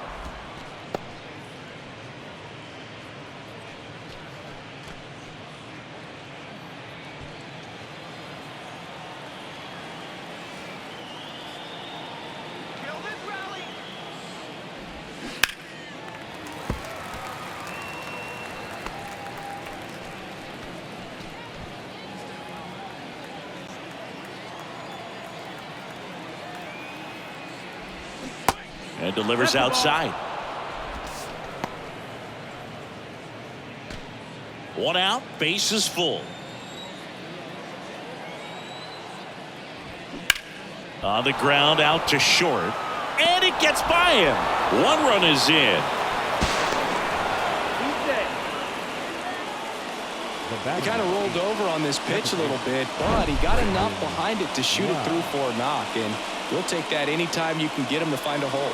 And delivers outside. 1 out, bases full. On the ground, out to short, and it gets by him. 1 run is in. He kind of rolled over on this pitch a little bit, but he got enough behind it to shoot it through for a knock, and you'll take that anytime you can get him to find a hole.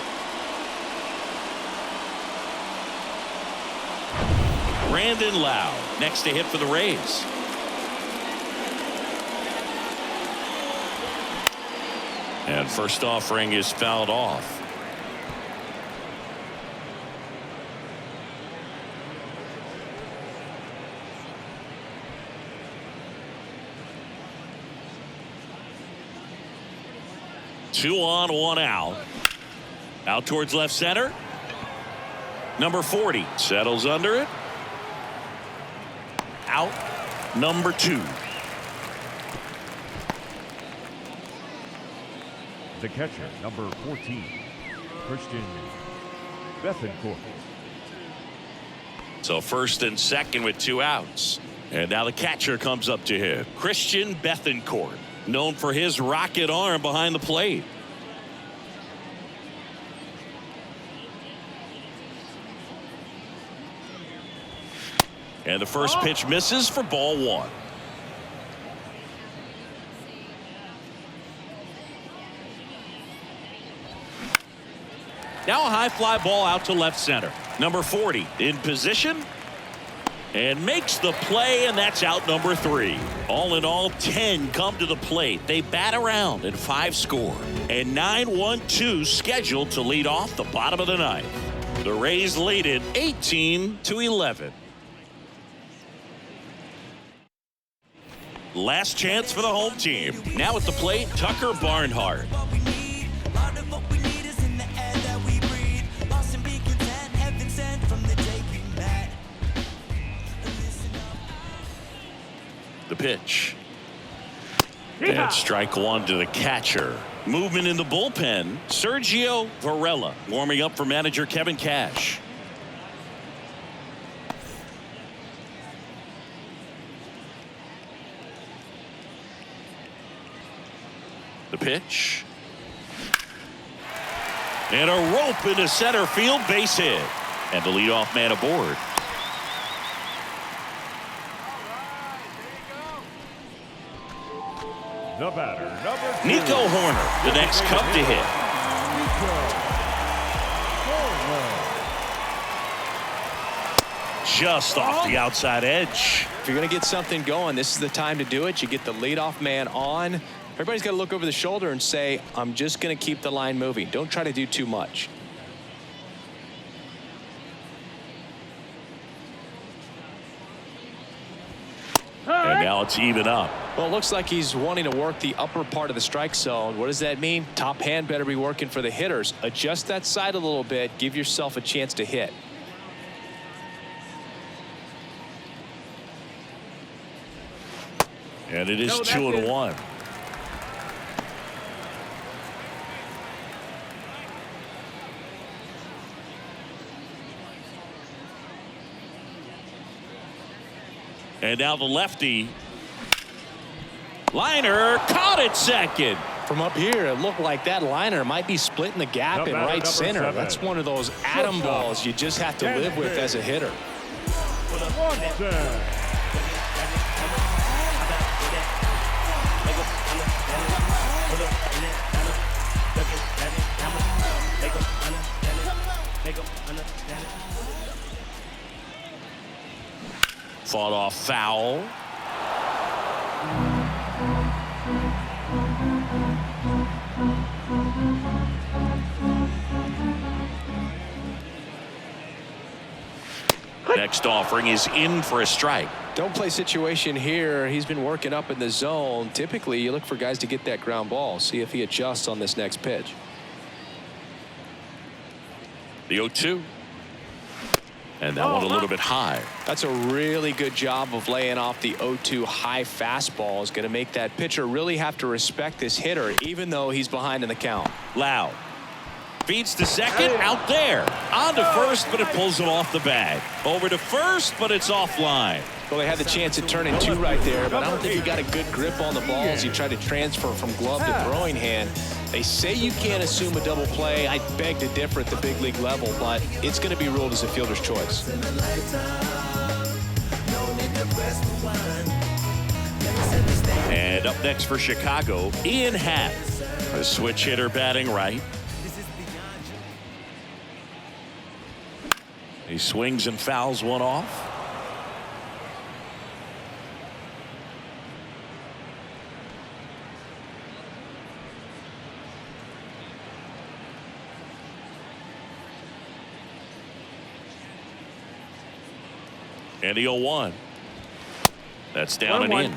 Brandon Lau next to hit for the Rays. And first offering is fouled off. Two on, 1 out. Out towards left center. Number 40 settles under it. Out. Number 2. The catcher, number 14, Christian Bethencourt. So first and second with 2 outs. And now the catcher comes up to him. Christian Bethencourt, known for his rocket arm behind the plate. And the first pitch misses for ball 1. Now a high fly ball out to left center. Number 40 in position and makes the play, and that's out number 3. All in all, 10 come to the plate. They bat around and 5 score. And 9-1-2 scheduled to lead off the bottom of the 9th. The Rays lead it 18-11. Last chance for the home team. Now at the plate, Tucker Barnhart. The pitch. And strike one to the catcher. Movement in the bullpen. Sergio Varela warming up for manager Kevin Cash. The pitch. And a rope into center field, base hit. And the leadoff man aboard. The batter, number 2. Nico Horner, the next Cub to hit. Just off the outside edge. If you're going to get something going, this is the time to do it. You get the leadoff man on. Everybody's got to look over the shoulder and say, I'm just going to keep the line moving. Don't try to do too much. And now it's even up. Well, it looks like he's wanting to work the upper part of the strike zone. What does that mean? Top hand better be working for the hitters. Adjust that side a little bit. Give yourself a chance to hit. And it is 2-1. And now the lefty. Liner caught at second. From up here, it looked like that liner might be splitting the gap in right center. 7. That's one of those atom balls you just have to live with as a hitter. Fought off foul. Next offering is in for a strike. Don't play situation here. He's been working up in the zone. Typically, you look for guys to get that ground ball. See if he adjusts on this next pitch. The 0-2. And that one a little bit high. That's a really good job of laying off the 0-2 high fastball. Is going to make that pitcher really have to respect this hitter, even though he's behind in the count. Loud. Feeds to second, out there. On to first, but it pulls him off the bag. Over to first, but it's offline. Well, they had the chance to turn in 2 right there, but I don't think he got a good grip on the ball as he tried to transfer from glove to throwing hand. They say you can't assume a double play. I beg to differ at the big league level, but it's going to be ruled as a fielder's choice. And up next for Chicago, Ian Happ, a switch hitter batting right. He swings and fouls one off. And the 0-1. That's down and in.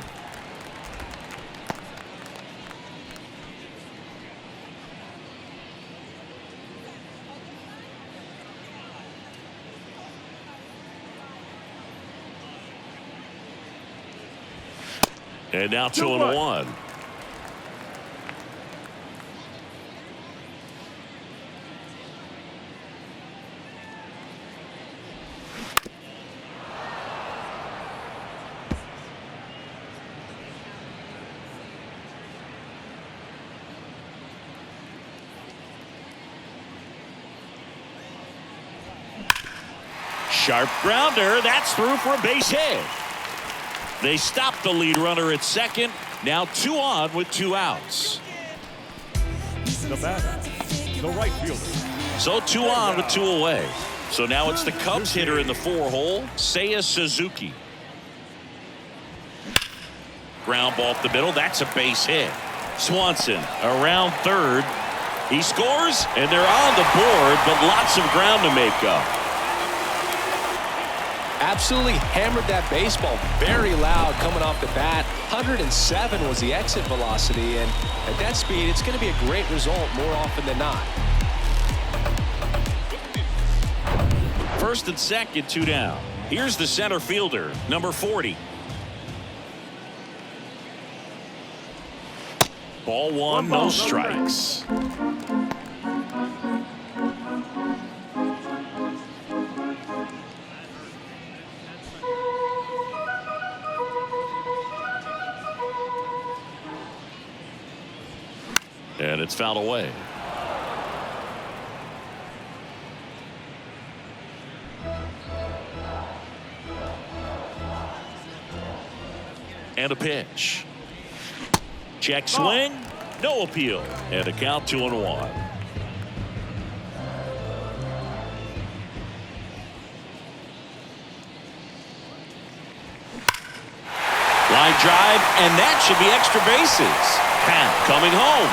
And now 2-1. Sharp grounder. That's through for a base hit. They stopped the lead runner at second. Now 2 on with 2 outs. The batter, the right fielder. So 2 on with 2 away. So now it's the Cubs hitter in the 4-hole, Seiya Suzuki. Ground ball up the middle. That's a base hit. Swanson around third. He scores, and they're on the board, but lots of ground to make up. Absolutely hammered that baseball. Very loud coming off the bat. 107 was the exit velocity, and at that speed, it's going to be a great result more often than not. First and second, 2 down. Here's the center fielder, number 40. Ball one, no strikes. And it's fouled away. And a pitch. Check swing. No appeal. And a count 2-1. Line drive, and that should be extra bases. Pat coming home.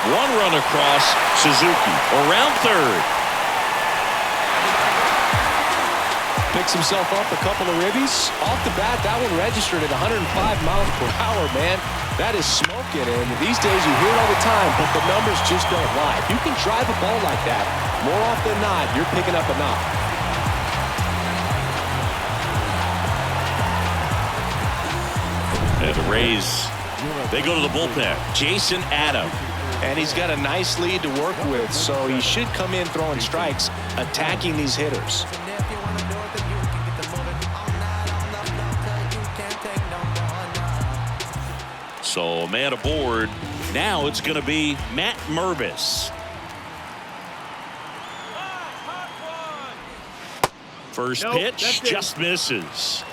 One run across. Suzuki around third. Picks himself up a couple of ribbies. Off the bat, that one registered at 105 miles per hour, man. That is smoking, and these days you hear it all the time, but the numbers just don't lie. If you can drive a ball like that, more often than not, you're picking up a knock. And the Rays, they go to the bullpen. Jason Adam. And he's got a nice lead to work with, so he should come in throwing strikes, attacking these hitters. So man aboard. Now it's going to be Matt Mervis. First pitch just misses.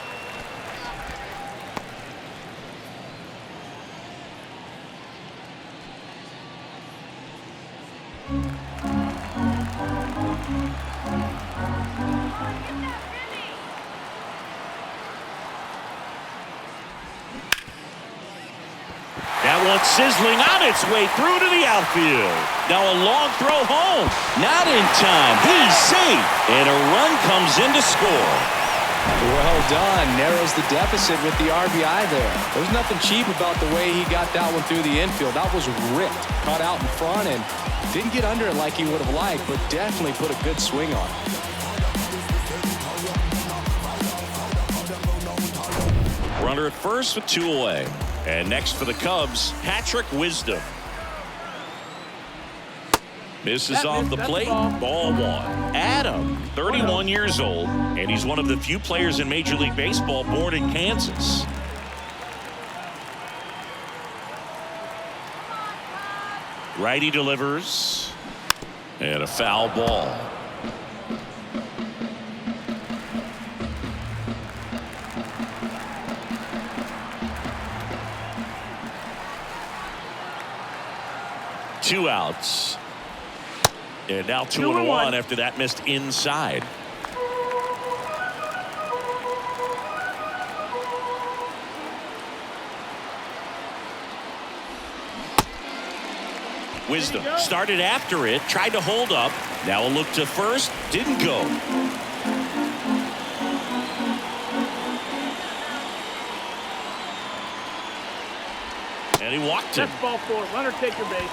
That one's sizzling on its way through to the outfield. Now a long throw home. Not in time. He's safe. And a run comes in to score. Well done. Narrows the deficit with the RBI there. There's nothing cheap about the way he got that one through the infield. That was ripped. Caught out in front and didn't get under it like he would have liked, but definitely put a good swing on it. Runner at first with 2 away. And next for the Cubs, Patrick Wisdom. Misses off the plate. Ball one. Adam, 31 years old, and he's one of the few players in Major League Baseball born in Kansas. Righty delivers. And a foul ball. Two outs. And now 2-1 after that missed inside. Wisdom started after it, tried to hold up. Now a look to first, didn't go. And he walked him. That's ball 4. Runner, take your base.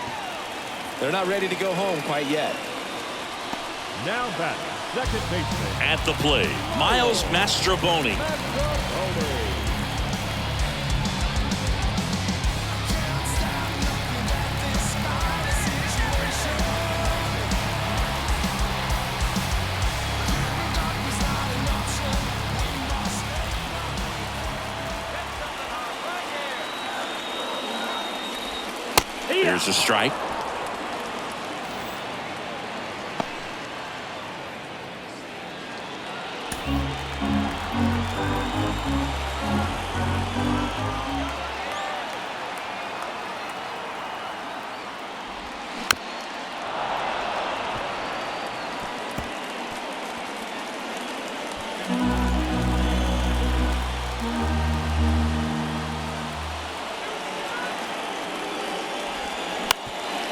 They're not ready to go home quite yet. Now batting, second baseman. At the plate, Miles Mastroboni. Here's a strike.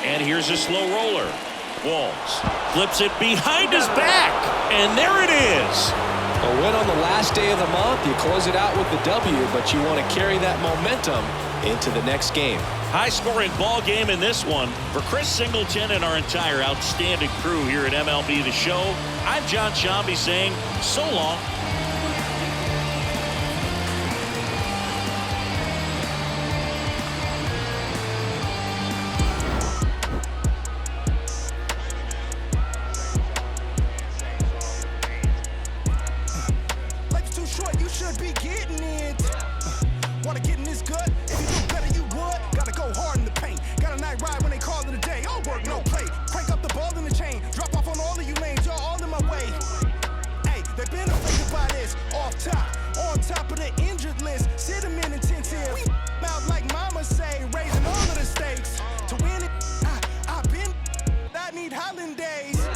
And here's a slow roller. Walls flips it behind his back, and there it is. A win on the last day of the month. You close it out with the W, but you want to carry that momentum into the next game. High-scoring ball game in this one. For Chris Singleton and our entire outstanding crew here at MLB The Show, I'm John Shambi saying so long. is good. If you do better, you would. Gotta go hard in the paint. Got a night ride when they call it a day. All work, no play. Crank up the ball in the chain. Drop off on all of you lanes. Y'all all in my way. Hey, they've been affected by this. Off top, on top of the injured list. Sit them in intensive. We out like mama say, raising all of the stakes. To win it, I've been. I need holidays.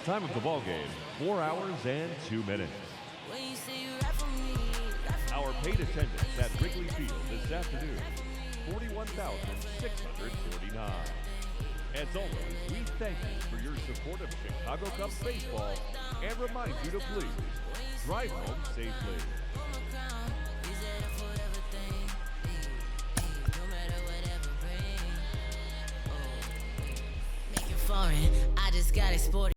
Time of the ball game, 4 hours and 2 minutes. Our paid attendance at Wrigley Field this afternoon, 41,649. As always, we thank you for your support of Chicago Cubs baseball and remind you to please drive home safely. Foreign, I just got exported.